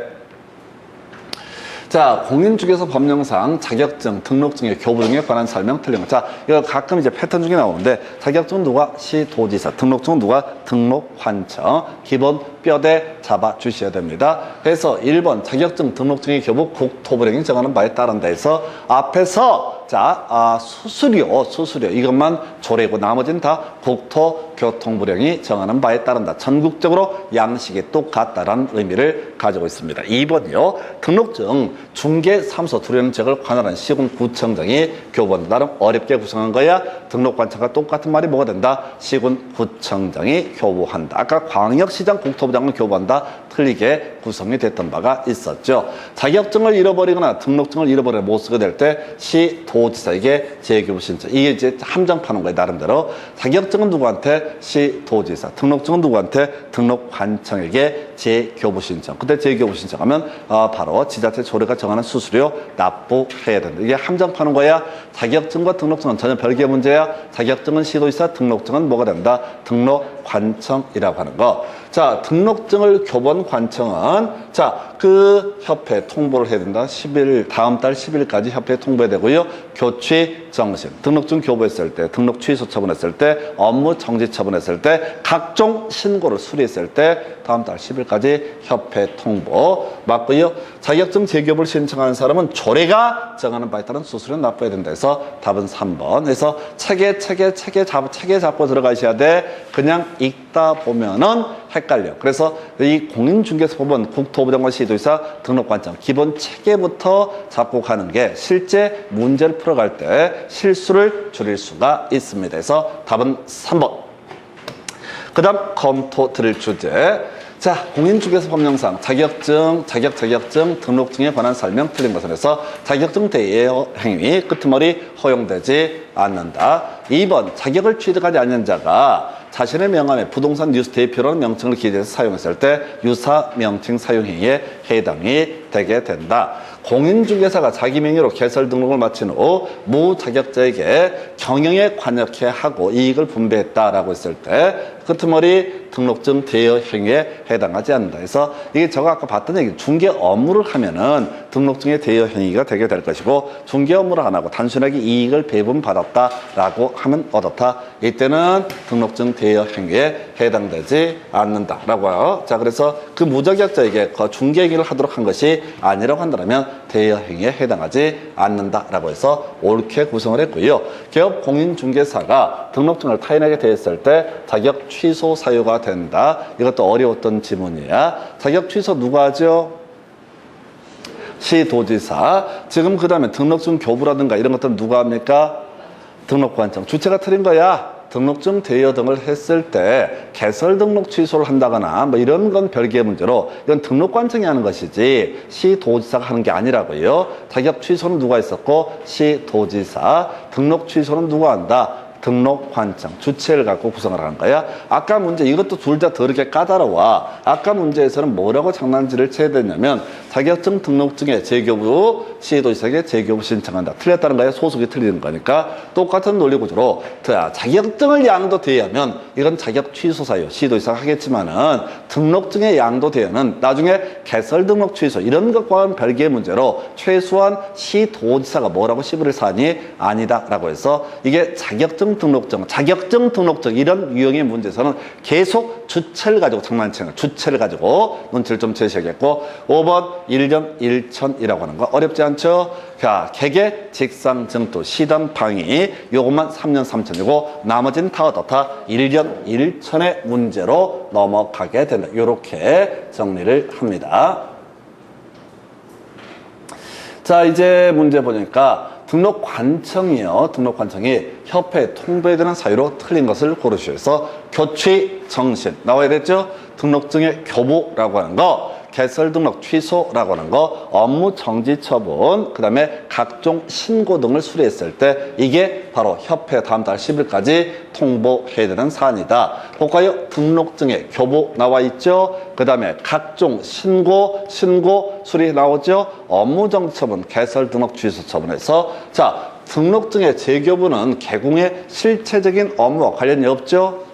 자, 공인중개사 법령상 자격증, 등록증의 교부 등에 관한 설명 틀린 거. 자, 이거 가끔 이제 패턴 중에 나오는데 자격증은 누가? 시도지사. 등록증은 누가? 등록관청. 기본 뼈대 잡아 주셔야 됩니다. 그래서 1번 자격증, 등록증의 교부 국토부령이 정하는 바에 따른다 해서 앞에서 자, 수수료 이것만 조례고 나머지는 다 국토교통부령이 정하는 바에 따른다. 전국적으로 양식이 똑같다라는 의미를 가지고 있습니다. 2번이요. 등록증 중개사무소 두려는 지역을 관할한 시군구청장이 교부한다. 나름 어렵게 구성한 거야. 등록관청과 똑같은 말이 뭐가 된다? 시군구청장이 교부한다. 아까 광역시장 국토부장은 교부한다. 틀리게 구성이 됐던 바가 있었죠. 자격증을 잃어버리거나 등록증을 잃어버리거나 못 쓰게 될 때 시도지사에게 재교부 신청. 이게 이제 함정 파는 거예요. 나름대로. 자격증은 누구한테? 시도지사. 등록증은 누구한테? 등록관청에게 재교부 신청. 그때 재교부 신청하면 바로 지자체 조례가 정하는 수수료 납부해야 된다. 이게 함정 파는 거야. 자격증과 등록증은 전혀 별개의 문제야. 자격증은 시도지사, 등록증은 뭐가 된다? 등록관청이라고 하는 거. 자, 등록증을 교부한 관청은 자, 그 협회 통보를 해야 된다. 다음 달 10일까지 협회에 통보해야 되고요. 교취 정신, 등록증 교부했을 때, 등록 취소 처분했을 때, 업무 정지 처분했을 때, 각종 신고를 수리했을 때 다음 달 10일까지 협회 통보 맞고요. 자격증 재교부를 신청하는 사람은 조례가 정하는 바에 따른 수수료 납부해야 된다 해서 답은 3번. 그래서 책에 잡고 들어가셔야 돼. 그냥 읽다 보면은 헷갈려. 그래서 이 공인중개사법은 국토부장관 시도지사 등록관청 기본 체계부터 잡고 가는 게 실제 문제를 풀어갈 때 실수를 줄일 수가 있습니다. 그래서 답은 3번. 그 다음 검토 드릴 주제. 자, 공인중개사 법령상 자격증, 등록증에 관한 설명 틀린 것은 해서 자격증 대여 행위, 끄트머리 허용되지 않는다. 2번, 자격을 취득하지 않는 자가 자신의 명함에 부동산 뉴스 대표라는 명칭을 기재해서 사용했을 때 유사 명칭 사용 행위에 해당이 되게 된다. 공인중개사가 자기 명의로 개설 등록을 마친 후 무자격자에게 경영에 관여케 하고 이익을 분배했다라고 했을 때 끄트머리 등록증 대여 행위에 해당하지 않는다. 그래서 이게 제가 아까 봤던 얘기, 중개 업무를 하면은 등록증의 대여 행위가 되게 될 것이고 중개 업무를 안 하고 단순하게 이익을 배분받았다라고 하면 어떻다? 이때는 등록증 대여 행위에 해당되지 않는다라고 해요. 자, 그래서 그 무자격자에게 그 중개 행위를 하도록 한 것이 아니라고 한다면 대여 행위에 해당하지 않는다라고 해서 옳게 구성을 했고요. 기업 공인중개사가 등록증을 타인에게 대했을 때 자격 취소 사유가 된다. 이것도 어려웠던 지문이야. 자격 취소 누가 하죠? 시도지사. 지금 그 다음에 등록증 교부라든가 이런 것들은 누가 합니까? 등록관청. 주체가 틀린 거야. 등록증 대여 등을 했을 때 개설 등록 취소를 한다거나 뭐 이런 건 별개의 문제로 이건 등록관청이 하는 것이지 시도지사가 하는 게 아니라고요. 자격 취소는 누가 했었고 시도지사, 등록 취소는 누가 한다? 등록관청, 주체를 갖고 구성을 하는 거야. 아까 문제 이것도 둘 다 더럽게 까다로워. 아까 문제에서는 뭐라고 장난질을 쳐야 되냐면 자격증 등록증에 재교부, 시도지사에게 재교부 신청한다. 틀렸다는 거야. 소속이 틀리는 거니까 똑같은 논리 구조로 자격증을 양도 대여하면 이건 자격 취소 사유, 시도지사가 하겠지만은 등록증의 양도 대여는 나중에 개설 등록 취소 이런 것과는 별개의 문제로 최소한 시도지사가 뭐라고 시비를 사니 아니다라고 해서 이게 자격증 등록증 이런 유형의 문제에서는 계속 주체를 가지고 장난치는 거야. 주체를 가지고 눈치를 좀 채셔야겠고 5번 1년 1천이라고 하는 거 어렵지 않죠? 자, 개개, 직상, 증투, 시단, 방위 요것만 3년 3천이고 나머지는 다 어떻다? 1년 1천의 문제로 넘어가게 된다. 이렇게 정리를 합니다. 자, 이제 문제 보니까 등록관청이요. 등록관청이 협회에 통보해야 사유로 틀린 것을 고르시오서 교취정신 나와야 됐죠? 등록증의 교부라고 하는 거, 개설 등록 취소라고 하는 거, 업무 정지 처분, 그 다음에 각종 신고 등을 수리했을 때 이게 바로 협회 다음 달 10일까지 통보해야 되는 사안이다. 볼까요? 등록증의 교부 나와 있죠? 그 다음에 각종 신고 수리 나오죠? 업무 정지 처분, 개설 등록 취소 처분해서 자, 등록증의 재교부는 개공의 실체적인 업무와 관련이 없죠?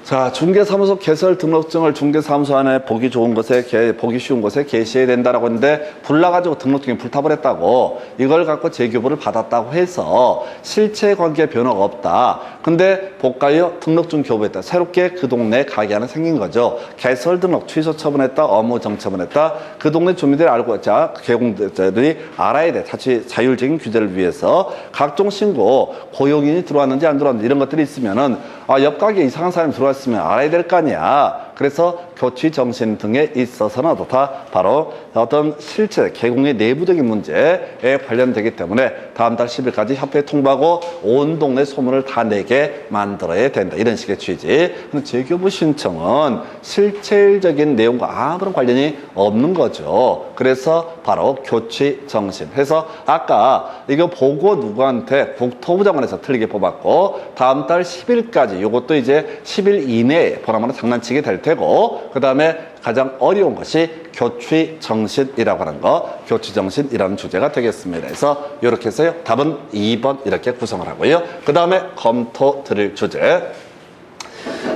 자, 중개사무소 개설 등록증을 중개사무소 안에 보기 좋은 곳에, 보기 쉬운 곳에 게시해야 된다라고 했는데 불나가지고 등록증이 불타버렸다고 이걸 갖고 재교부를 받았다고 해서 실체 관계 변화가 없다. 근데 볼까요? 등록증 교부했다. 새롭게 그 동네에 가게 하나 생긴 거죠. 개설 등록 취소 처분했다. 업무 정처분했다. 그 동네 주민들이 알고, 자, 개공자들이 알아야 돼. 자율적인 규제를 위해서 각종 신고, 고용인이 들어왔는지 안 들어왔는지 이런 것들이 있으면은 옆 가게에 이상한 사람이 들어왔으면 알아야 될 거 아니야. 그래서 교취 정신 등에 있어서는 어떻다? 바로 어떤 실체, 개공의 내부적인 문제에 관련되기 때문에 다음 달 10일까지 협회에 통보하고 온 동네 소문을 다 내게 만들어야 된다. 이런 식의 취지. 근데 재교부 신청은 실체적인 내용과 아무런 관련이 없는 거죠. 그래서 바로 교취 정신 해서 아까 이거 보고 누구한테 국토부 장관에서 틀리게 뽑았고 다음 달 10일까지 이것도 이제 10일 이내에 보나마나 장난치게 될 테고 그 다음에 가장 어려운 것이 교취정신이라고 하는 거, 교취정신이라는 주제가 되겠습니다. 그래서 이렇게 해서요. 답은 2번 이렇게 구성을 하고요. 그 다음에 검토 드릴 주제.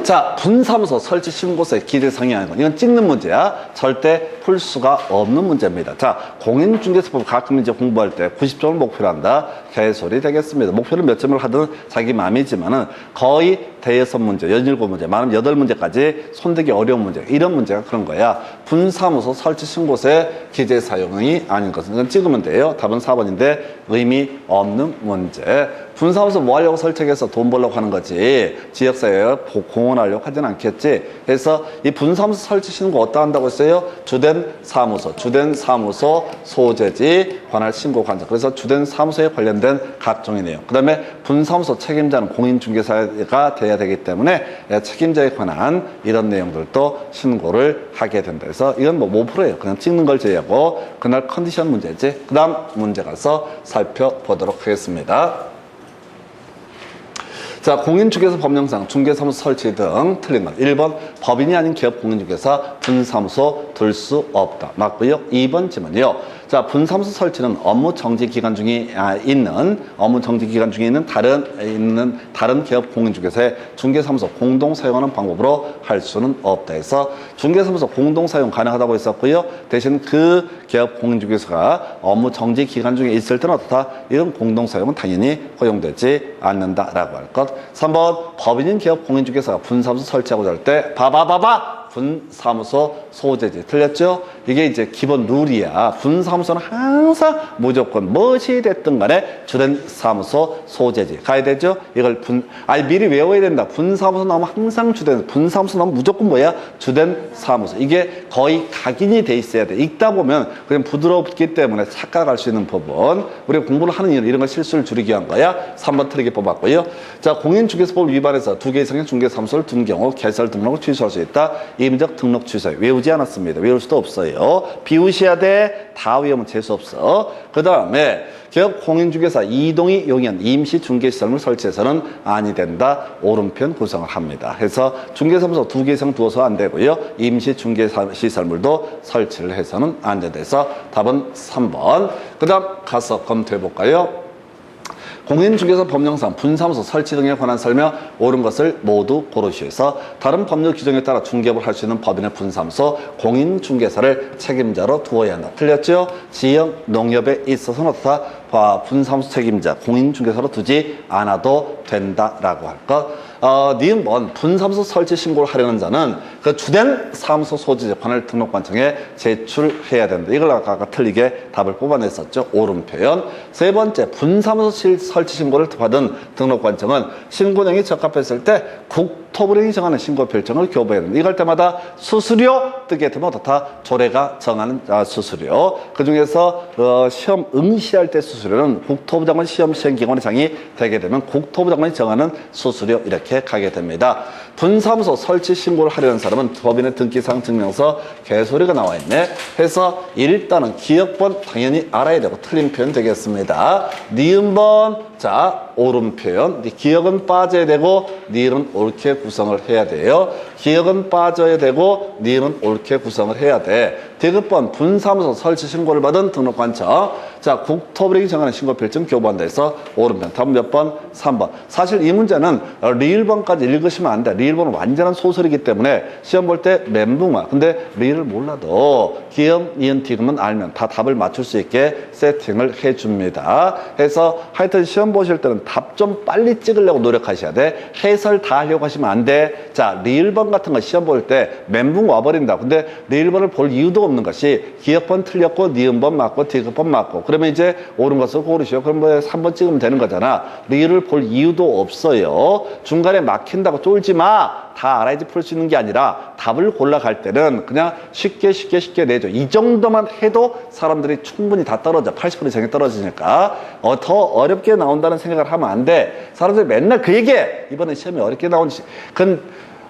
자, 분사무소 설치 신고서에 기재 상의하는 건 이건 찍는 문제야. 절대 풀 수가 없는 문제입니다. 자, 공인중개사법 가끔 이제 공부할 때 90점을 목표로 한다. 개소리 되겠습니다. 목표를 몇 점을 하든 자기 마음이지만은 거의 대여섯 문제, 17문제, 많으면 8문제까지 손대기 어려운 문제, 이런 문제가 그런 거야. 분사무소 설치 신고서에 기재 사용이 아닌 것은 이건 찍으면 돼요. 답은 4번인데 의미 없는 문제. 분사무소 뭐 하려고 설치해서 돈 벌려고 하는 거지. 지역사회에 공헌하려고 하진 않겠지. 그래서 이 분사무소 설치 신고 어디다 한다고 했어요? 주된 사무소 소재지 관할 신고 관청. 그래서 주된 사무소에 관련된 각종의 내용. 그 다음에 분사무소 책임자는 공인중개사가 돼야 되기 때문에 책임자에 관한 이런 내용들도 신고를 하게 된다. 그래서 이건 뭐 5%예요. 그냥 찍는 걸 제외하고 그날 컨디션 문제지. 그 다음 문제 가서 살펴보도록 하겠습니다. 자, 공인중개사 법령상 중개사무소 설치 등 틀린 것. 1번 법인이 아닌 기업 공인중개사 분사무소 둘 수 없다. 맞고요. 2번 지문이요. 자, 분사무소 설치는 업무 정지 기간 중에 있는 다른 기업 공인중개사의 중개사무소 공동 사용하는 방법으로 할 수는 없다 해서 중개사무소 공동 사용 가능하다고 했었고요. 대신 그 기업 공인중개사가 업무 정지 기간 중에 있을 때는 어떻다? 이런 공동 사용은 당연히 허용되지 않는다라고 할 것. 3번 법인인 기업 공인중개사가 분사무소 설치하고자 할 때 분사무소 소재지. 틀렸죠? 이게 이제 기본 룰이야. 분사무소는 항상 무조건 무엇이 됐든 간에 주된 사무소 소재지. 가야 되죠? 이걸 미리 외워야 된다. 분사무소 나오면 항상 주된, 분사무소 나오면 무조건 뭐야? 주된 사무소. 이게 거의 각인이 돼 있어야 돼. 읽다 보면 그냥 부드럽기 때문에 착각할 수 있는 법은 우리가 공부를 하는 이유, 이런 거 실수를 줄이기 위한 거야. 3번 틀리게 뽑았고요. 자, 공인중개사법 위반해서 2개 이상의 중개사무소를 둔 경우 개설 등록을 취소할 수 있다. 임의적 등록 취소. 외우지 않았습니다. 외울 수도 없어요. 비우셔야 돼. 다 외우면 재수 없어. 그 다음에 기업 공인중개사 이동이 용이한 임시중개시설물 설치해서는 아니 된다. 오른편 구성을 합니다. 해서 중개사무소 2개 이상 두어서 안 되고요. 임시중개시설물도 설치를 해서는 안 된다. 해서 답은 3번. 그 다음 가서 검토해 볼까요? 공인중개사 법령상 분사무소 설치 등에 관한 설명 옳은 것을 모두 고르시오서 다른 법률 규정에 따라 중개업을 할 수 있는 법인의 분사무소 공인중개사를 책임자로 두어야 한다. 틀렸죠? 지역 농협에 있어서는 어떻다? 분사무소 책임자 공인중개사로 두지 않아도 된다라고 할 것. 니은번 분사무소 설치 신고를 하려는 자는 그 주된 사무소 소재 재판을 등록관청에 제출해야 된다. 이걸 아까 틀리게 답을 뽑아냈었죠. 옳은 표현. 세 번째, 분사무소 설치 신고를 받은 등록관청은 신고량이 적합했을 때 국토부령이 정하는 신고 별정을 교부해야 된다. 이걸 때마다 수수료 뜨게 되면 어떻다? 조례가 정하는 수수료. 그 중에서 시험 응시할 때 수수료는 국토부 장관 시험 시행기관장이 되게 되면 국토부 장관이 정하는 수수료 이렇게 가게 됩니다. 분사무소 설치 신고를 하려는 사람은 법인의 등기상 증명서 개소리가 나와 있네. 해서 일단은 기억번 당연히 알아야 되고 틀린 표현 되겠습니다. 니은번 자 옳은 표현. 기억은 빠져야 되고 니은 옳게 구성을 해야 돼요. 기억은 빠져야 되고 니은 옳게 구성을 해야 돼. 디귿번 분사무소 설치 신고를 받은 등록관청. 자 국토부령이 정하는 신고 별정 교부한다 해서 옳은 표현. 답은 몇 번? 3번. 사실 이 문제는 리을번까지 읽으시면 안 돼. 리을번은 완전한 소설이기 때문에 시험 볼 때 멘붕아. 근데 리을을 몰라도 기억, 니은, 디귿만 알면 다 답을 맞출 수 있게 세팅을 해줍니다. 해서 하여튼 시험 보실 때는 답 좀 빨리 찍으려고 노력하셔야 돼. 해설 다 하려고 하시면 안 돼. 자, 리을번 같은 거 시험 볼 때 멘붕 와버린다. 근데 리을번을 볼 이유도 없는 것이 기억번 틀렸고 니은번 맞고 디귿번 맞고 그러면 이제 옳은 것을 고르시오. 그럼 뭐 3번 찍으면 되는 거잖아. 리을을 볼 이유도 없어요. 중간에 막힌다고 쫄지 마. 다 알아야지 풀 수 있는 게 아니라 답을 골라갈 때는 그냥 쉽게 내줘. 이 정도만 해도 사람들이 충분히 다 떨어져. 80% 이상이 떨어지니까 더 어렵게 나온다는 생각을 하면 안 돼. 사람들이 맨날 그 얘기해. 이번에 시험이 어렵게 나온지 그건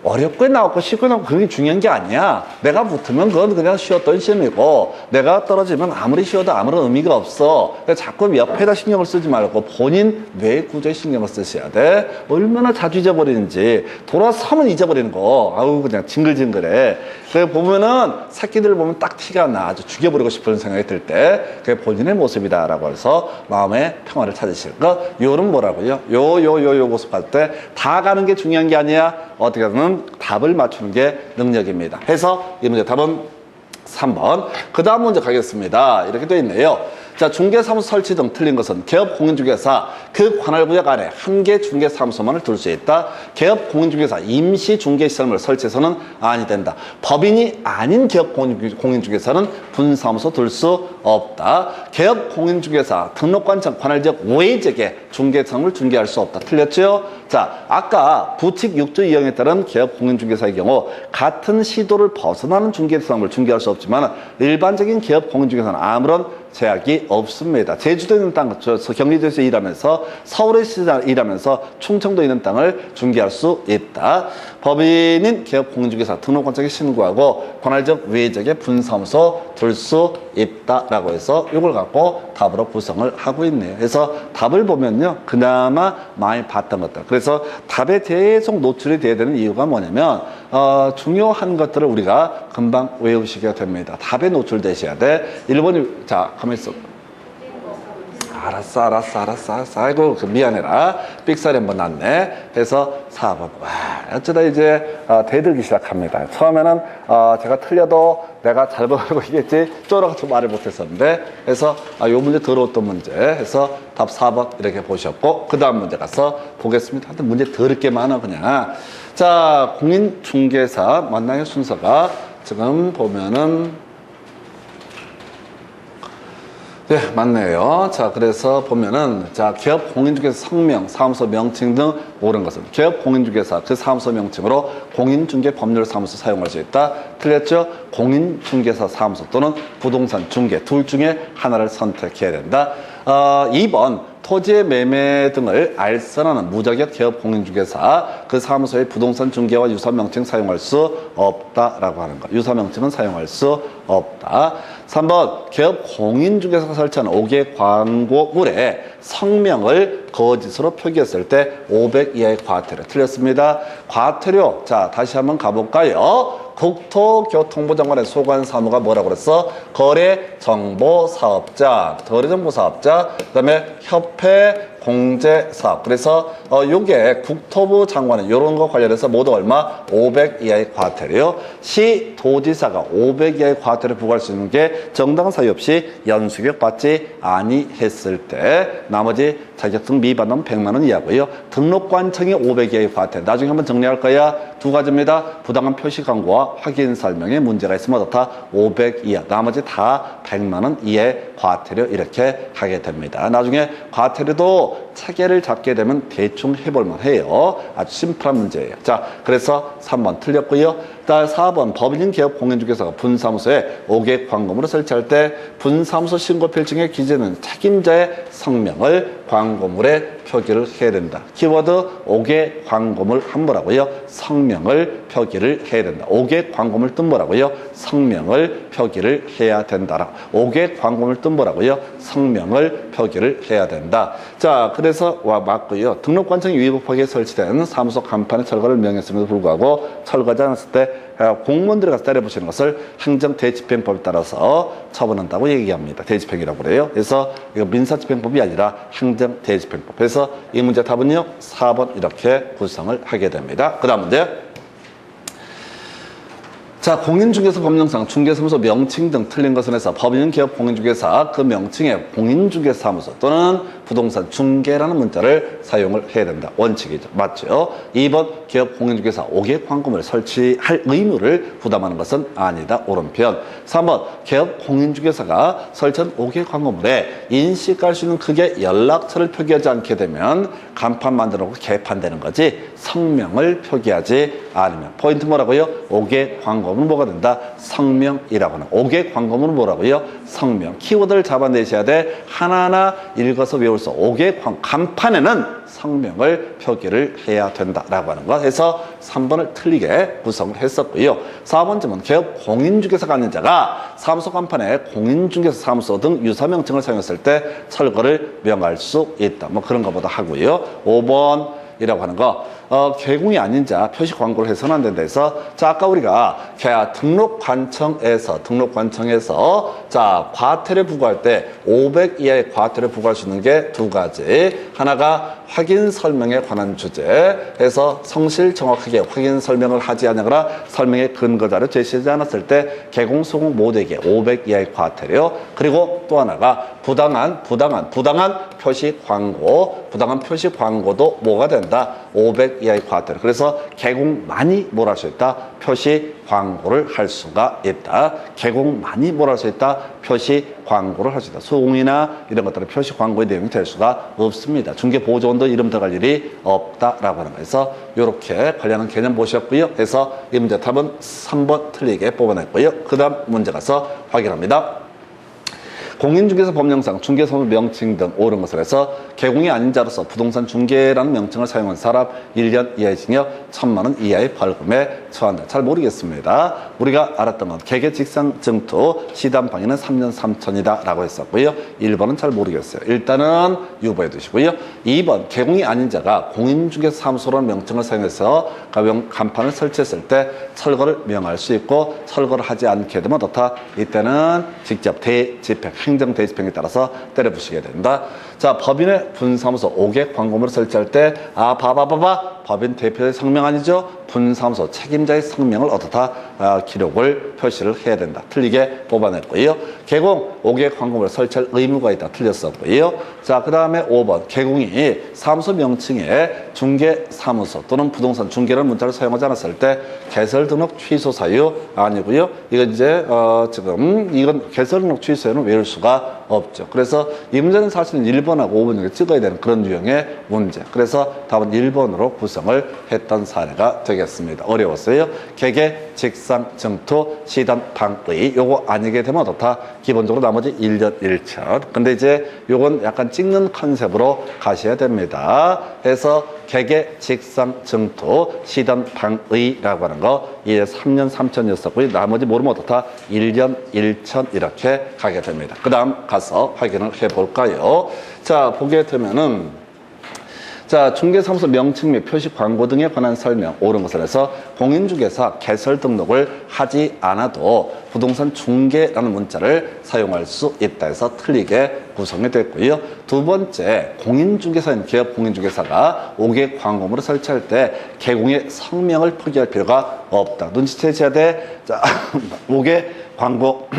어렵게 나왔고 쉽게 나왔고 그게 중요한 게 아니야. 내가 붙으면 그건 그냥 쉬웠던 시험이고 내가 떨어지면 아무리 쉬워도 아무런 의미가 없어. 자꾸 옆에다 신경을 쓰지 말고 본인 뇌 구조에 신경을 쓰셔야 돼. 얼마나 자주 잊어버리는지. 돌아서면 잊어버리는 거. 아우 그냥 징글징글해. 그래 보면은 새끼들 보면 딱 티가 나. 아주 죽여버리고 싶은 생각이 들 때 그게 본인의 모습이다라고 해서 마음의 평화를 찾으실 거. 요는 뭐라고요? 요 고습할 때 다 가는 게 중요한 게 아니야. 어떻게 하면 답을 맞추는 게 능력입니다. 해서 이 문제 답은 3번. 그 다음 문제 가겠습니다. 이렇게 되어 있네요. 자, 중개사무소 설치 등 틀린 것은 개업 공인중개사 그 관할 구역 안에 한 개 중개사무소만을 둘 수 있다. 개업 공인중개사 임시 중개시설물 설치해서는 아니 된다. 법인이 아닌 개업 공인중개사는 분사무소 둘 수 없다. 개업 공인중개사 등록관청 관할지역 외지역에 중개사무를 중개할 수 없다. 틀렸죠? 자, 아까 부칙 6조 2항에 따른 개업 공인중개사의 경우 같은 시도를 벗어나는 중개사무를 중개할 수 없지만 일반적인 개업 공인중개사는 아무런 제약이 없습니다. 제주도에 있는 땅, 경기도에서 일하면서 서울에서 일하면서 충청도에 있는 땅을 중개할 수 있다. 법인인 개업공인중개사 등록관청에 신고하고 관할적 외적의 분사무소 둘 수 있다라고 해서 이걸 갖고 답으로 구성을 하고 있네요. 그래서 답을 보면요, 그나마 많이 봤던 것들. 그래서 답에 계속 노출이 돼야 되는 이유가 뭐냐면 중요한 것들을 우리가 금방 외우시게 됩니다. 답에 노출되셔야 돼. 1번이 자 가만히 있어. 알았어. 아이고, 미안해라. 삑사리 한번 났네. 해서 4번. 와, 어쩌다 이제 대들기 시작합니다. 처음에는 제가 틀려도 내가 잘 보고 있겠지 쫄아가지고 말을 못했었는데 해서 요 문제 더러웠던 문제 해서 답 4번 이렇게 보셨고 그 다음 문제 가서 보겠습니다. 하여튼 문제 더럽게 많아 그냥. 자, 공인중개사 만나의 순서가 지금 보면은 네, 맞네요. 자, 그래서 보면은, 자, 기업 공인중개사 성명, 사무소 명칭 등 옳은 것은 기업 공인중개사 그 사무소 명칭으로 공인중개 법률사무소 사용할 수 있다. 틀렸죠? 공인중개사 사무소 또는 부동산 중개 둘 중에 하나를 선택해야 된다. 2번. 토지의 매매 등을 알선하는 무자격 기업 공인중개사 그 사무소의 부동산 중개와 유사 명칭 사용할 수 없다라고 하는 것. 유사 명칭은 사용할 수 없다. 3번 기업 공인중개사가 설치하는 5개 광고물에 성명을 거짓으로 표기했을 때 500 이하의 과태료. 틀렸습니다. 과태료. 자, 다시 한번 가볼까요? 국토교통부 장관의 소관 사무가 뭐라고 그랬어? 거래정보사업자, 그 다음에 협회 공제사업. 그래서 요게 국토부 장관은 요런 거 관련해서 모두 얼마? 500 이하의 과태료. 시도지사가 500 이하의 과태료 부과할 수 있는 게 정당 사유 없이 연수격 받지 아니했을 때 나머지 자격증 미반은 100만 원 이하고요. 등록관청이 500 이하의 과태료. 나중에 한번 정리할 거야. 두 가지입니다. 부당한 표시 광고와 확인 설명에 문제가 있으면 다 500 이하. 나머지 다 100만 원 이하의 과태료 이렇게 하게 됩니다. 나중에 과태료도 체계를 잡게 되면 대충 해볼만 해요. 아주 심플한 문제예요. 자, 그래서 3번 틀렸고요. 다음 4번 법인인 기업 공인중개사가 분사무소에 5개 광고물을 설치할 때 분사무소 신고 필증의 기재는 책임자의 성명을 광고물에 표기를 해야 된다. 키워드 5개 광고물 한 뭐라고요? 성명을 표기를 해야 된다. 5개 광고물 뜻 뭐라고요? 성명을 표기를 해야 된다. 5개 광고물 뜻 뭐라고요? 성명을 표기를 해야 된다. 자, 그래서 맞고요. 등록관청이 위법하게 설치된 사무소 간판에 철거를 명했음에도 불구하고 철거하지 않았을 때 공무원들이 가서 때려부시는 것을 행정대집행법에 따라서 처분한다고 얘기합니다. 대집행이라고 그래요. 그래서 이거 민사집행법이 아니라 행정대집행법. 그래서 이 문제 답은요 4번 이렇게 구성을 하게 됩니다. 그 다음 문제. 자, 공인중개사 법령상 중개사무소 명칭 등 틀린 것은 해서 법인은 기업 공인중개사 그 명칭에 공인중개사무소 또는 부동산 중개라는 문자를 사용을 해야 된다. 원칙이죠. 맞죠? 2번 기업 공인중개사 5개 광고물을 설치할 의무를 부담하는 것은 아니다. 오른편. 3번 기업 공인중개사가 설치한 5개 광고물에 인식할 수 있는 크기의 연락처를 표기하지 않게 되면 간판 만들어 놓고 개판되는 거지 성명을 표기하지 않으면. 포인트 뭐라고요? 5개 광고물은 뭐가 된다? 성명이라고 하는. 5개 광고물은 뭐라고요? 성명. 키워드를 잡아내셔야 돼. 하나하나 읽어서 외울 수. 5개 간판에는 성명을 표기를 해야 된다라고 하는 것. 해서 3번을 틀리게 구성을 했었고요. 4번쯤은 기업 공인중개사가 아닌 자가 사무소 간판에 공인중개사 사무소 등 유사명칭을 사용했을 때 철거를 명할 수 있다. 뭐 그런 것보다 하고요. 5번이라고 하는 거. 개공이 아닌 자 표시 광고를 해서는 안 된다 해서 자 아까 우리가 등록관청에서 자 과태료 부과할 때 500 이하의 과태료 부과할 수 있는 게 두 가지. 하나가 확인 설명에 관한 주제에서 성실 정확하게 확인 설명을 하지 않거나 설명의 근거 자료 제시하지 않았을 때 개공 소공 모두에게 500 이하의 과태료. 그리고 또 하나가 부당한 표시 광고도 뭐가 된다? 500 이하의 과태료. 그래서 개공 많이 뭘 할 수 있다? 표시 광고를 할 수가 있다. 개공 많이 뭘 할 수 있다? 표시 광고를 할 수 있다. 수공이나 이런 것들은 표시 광고의 내용이 될 수가 없습니다. 중개보조원도 이름 들어갈 일이 없다라고 하는 거에서 이렇게 관련한 개념 보셨고요. 그래서 이 문제 답은 3번 틀리게 뽑아냈고요. 그 다음 문제 가서 확인합니다. 공인중개사 법령상 중개사무소 명칭 등 옳은 것을 해서 개공이 아닌 자로서 부동산 중개라는 명칭을 사용한 사람 1년 이하의 징역 1,000만 원 이하의 벌금에 처한다. 잘 모르겠습니다. 우리가 알았던 건 개개직상증투 시단방해는 3년 3천이다 라고 했었고요. 1번은 잘 모르겠어요. 일단은 유보해 두시고요. 2번 개공이 아닌 자가 공인중개사 사무소라는 명칭을 사용해서 간판을 설치했을 때 철거를 명할 수 있고 철거를 하지 않게 되면 어떻다? 이때는 직접 대집행 행정 대집행에 따라서 때려부시게 된다. 자, 법인의 분사무소 5개 광고물을 설치할 때 법인 대표의 성명 아니죠? 분사무소 책임자의 성명을 어떻다 기록을 표시를 해야 된다. 틀리게 뽑아냈고요. 개공 5개 광고물을 설치할 의무가 있다. 틀렸었고요. 자, 그 다음에 5번 개공이 사무소 명칭에 중개사무소 또는 부동산 중개라는 문자를 사용하지 않았을 때 개설 등록 취소 사유 아니고요. 이건 이제 지금 이건 개설 등록 취소에는 외울 수가 없죠. 그래서 이 문제는 사실은 1번하고 5번 중에 찍어야 되는 그런 유형의 문제. 그래서 답은 1번으로 구성을 했던 사례가 되겠습니다. 어려웠어요. 개개, 직상, 증토, 시단, 방의 요거 아니게 되면 어떻다? 기본적으로 나머지 1년 1천. 근데 이제 요건 약간 찍는 컨셉으로 가셔야 됩니다. 해서 개개, 직상, 증토, 시단, 방의라고 하는 거 이제 3년 3천이었었고요. 나머지 모르면 어떻다? 1년 1천 이렇게 가게 됩니다. 그 다음 가서 확인을 해볼까요? 자, 보게 되면은 자, 중개사무소 명칭 및 표시 광고 등에 관한 설명 옳은 것을 해서 공인중개사 개설 등록을 하지 않아도 부동산 중개라는 문자를 사용할 수 있다 해서 틀리게 구성이 됐고요. 두 번째, 공인중개사인 기업 공인중개사가 5개 광고물을 설치할 때 개공의 성명을 표기할 필요가 없다. 눈치채셔야 돼. 자, 5개 광고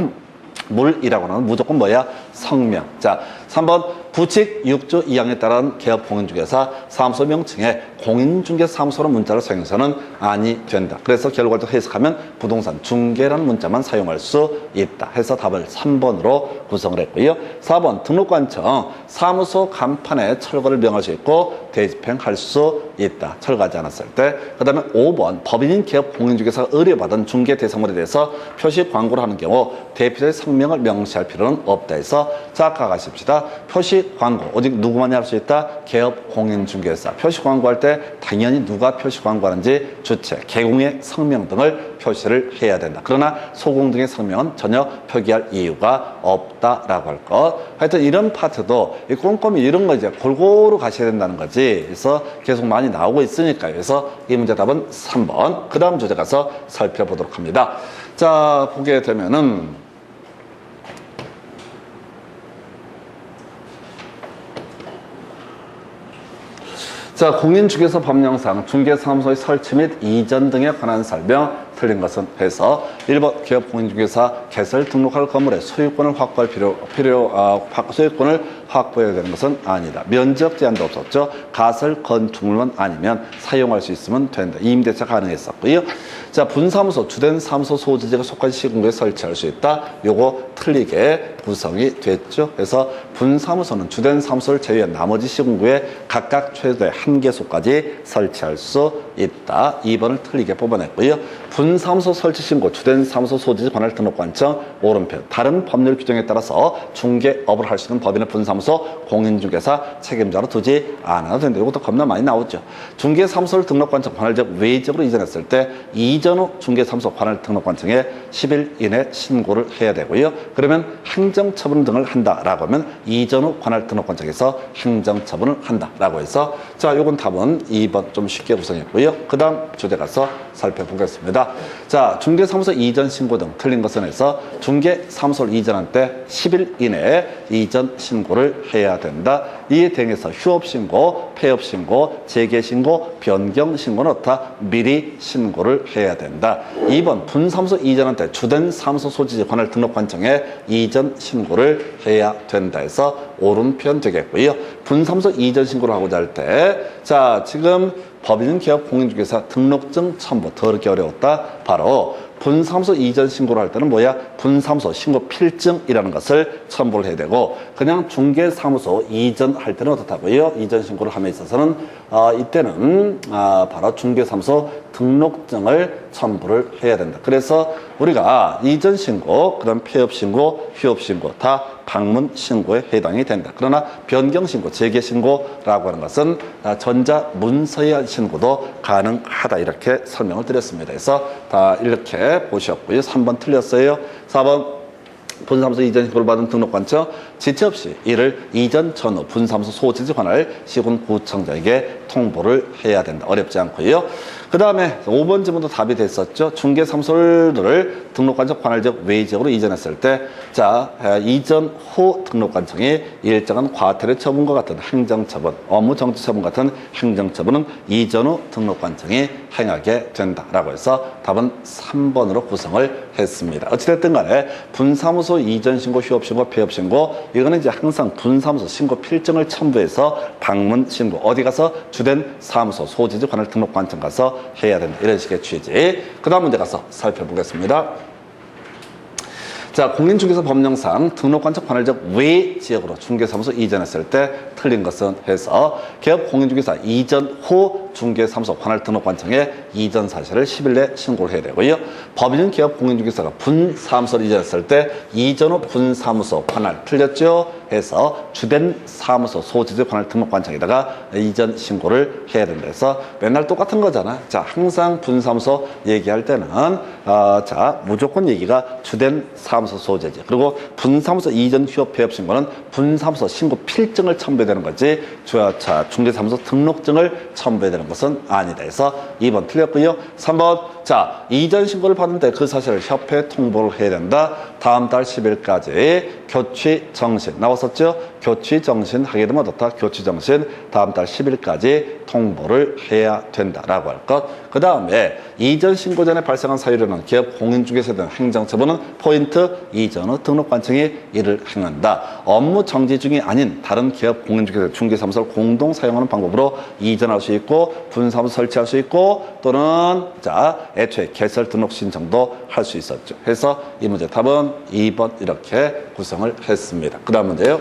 물이라고 하는 무조건 뭐야? 성명. 자, 3번 부칙 6조 2항에 따른 개업 공인중개사 사무소 명칭에 공인중개사무소라는 문자를 사용해서는 아니 된다. 그래서 결과를 해석하면 부동산 중개라는 문자만 사용할 수 있다. 해서 답을 3번으로 구성을 했고요. 4번 등록관청 사무소 간판에 철거를 명할 수 있고 대집행할 수 있다. 철거하지 않았을 때. 그 다음에 5번 법인인 기업 공인중개사가 의뢰받은 중개 대상물에 대해서 표시 광고를 하는 경우 대표자의 성명을 명시할 필요는 없다 해서 자, 가십시다. 표시 광고 오직 누구만이 할 수 있다? 개업 공인중개사. 표시 광고할 때 당연히 누가 표시 광고하는지 주체, 개공의 성명 등을 표시를 해야 된다. 그러나 소공 등의 성명은 전혀 표기할 이유가 없다라고 할 것. 하여튼 이런 파트도 꼼꼼히 이런 거 이제 골고루 가셔야 된다는 거지. 그래서 계속 많이 나오고 있으니까요. 그래서 이 문제 답은 3번. 그 다음 주제 가서 살펴보도록 합니다. 자, 보게 되면은 자, 공인중개사 법령상 중개사무소의 설치 및 이전 등에 관한 설명 틀린 것은 해서 1번 기업 공인중개사 개설 등록할 건물의 소유권을 확보할 소유권을 확보해야 되는 것은 아니다. 면적 제한도 없었죠. 가설 건축물만 아니면 사용할 수 있으면 된다. 임대차 가능했었고요. 자, 분사무소 주된 사무소 소지지가 속한 시군구에 설치할 수 있다. 요거 틀리게 구성이 됐죠. 그래서 분사무소는 주된 사무소를 제외한 나머지 시군구에 각각 최대 1개소까지 설치할 수 있다. 2번을 틀리게 뽑아냈고요. 분사무소 설치 신고 주된 사무소 소지지 관할 등록관청 오른편 다른 법률 규정에 따라서 중개업을 할 수 있는 법인의 분사무소 공인중개사 책임자로 두지 않아도 된다. 이것도 겁나 많이 나오죠. 중개사무소를 등록관청 관할지역 외적으로 이전했을 때 이전 후 중개사무소 관할 등록관청에 10일 이내 신고를 해야 되고요. 그러면 행정처분 등을 한다라고 하면 이전 후 관할 등록관청에서 행정처분을 한다라고 해서 자, 요건 답은 2번 좀 쉽게 구성했고요. 그 다음 주제 가서 살펴보겠습니다. 자, 중개사무소 이전 신고 등 틀린 것은 해서 중개사무소를 이전할 때 10일 이내에 이전 신고를 해야 된다. 이에 대응해서 휴업신고, 폐업신고, 재개신고, 변경신고는 어떻다? 미리 신고를 해야 된다. 2번 분사무소 이전할 때 주된 사무소 소지지 관할 등록관청에 이전 신고를 해야 된다 해서 오른편 되겠고요. 분사무소 이전 신고를 하고자 할 때 자, 지금 법인은 기업 공인중개사 등록증 첨부 더럽게 어려웠다. 바로 분사무소 이전 신고를 할 때는 뭐야? 분사무소 신고 필증이라는 것을 첨부를 해야 되고 그냥 중개사무소 이전할 때는 어떻다고요? 이전 신고를 함에 있어서는 이때는 바로 중개사무소 등록증을 첨부를 해야 된다. 그래서 우리가 이전 신고, 그다음 폐업 신고, 휴업 신고 다 방문 신고에 해당이 된다. 그러나 변경 신고, 재개 신고라고 하는 것은 전자 문서에 의한 신고도 가능하다. 이렇게 설명을 드렸습니다. 그래서 다 이렇게 보셨고요. 3번 틀렸어요. 4번 분사무소 이전 신고를 받은 등록관청 지체 없이 이를 이전 전후 분사무소 소지지 관할 시군구청장에게 통보를 해야 된다. 어렵지 않고요. 그 다음에 5번 질문도 답이 됐었죠. 중개사무소를 등록관청 관할지역 외지역으로 이전했을 때, 자, 이전 후 등록관청이 일정한 과태료 처분과 같은 행정처분, 업무정지처분 같은 행정처분은 이전 후 등록관청이 행하게 된다라고 해서 답은 3번으로 구성을 했습니다. 어찌됐든 간에 분사무소 이전 신고, 휴업 신고, 폐업 신고, 이거는 이제 항상 분사무소 신고 필증을 첨부해서 방문 신고, 어디 가서 주된 사무소 소지지 관할 등록관청 가서 해야 된다. 이런 식의 취지. 그 다음 문제 가서 살펴보겠습니다. 자, 공인중개사 법령상 등록관청 관할지역 외 지역으로 중개사무소 이전했을 때 틀린 것은 해서 개업 공인중개사 이전 후 중개사무소 관할 등록관청에 이전 사실을 10일 내 신고를 해야 되고요. 법인은 개업 공인중개사가 분사무소를 이전했을 때 이전 후 분사무소 관할 틀렸죠? 해서 주된 사무소 소지지 관할 등록관청에다가 이전 신고를 해야 된다 해서 맨날 똑같은 거잖아. 자, 항상 분사무소 얘기할 때는 자, 무조건 얘기가 주된 사무소 소재지. 그리고 분사무소 이전 휴업 폐업 신고는 분사무소 신고 필증을 첨부해야 되는 거지. 자, 중개사무소 등록증을 첨부해야 되는 것은 아니다 해서 2번 틀렸고요. 3번, 자, 이전 신고를 받는데 그 사실을 협회에 통보를 해야 된다. 다음 달 10일까지 교취 정신 나왔었죠? 교취 정신 하게 되면 어떻다? 교취 정신 다음 달 10일까지 통보를 해야 된다라고 할 것. 그 다음에 이전 신고 전에 발생한 사유로는 기업 공인중개사에 대한 행정처분은 포인트 이전 후 등록관청이 이를 행한다. 업무 정지 중이 아닌 다른 기업 공인중개사 중개사무소를 공동 사용하는 방법으로 이전할 수 있고 분사무소 설치할 수 있고 또는 자 애초에 개설 등록 신청도 할 수 있었죠. 해서 이 문제 답은 2번 이렇게 구성을 했습니다. 그 다음 문제요.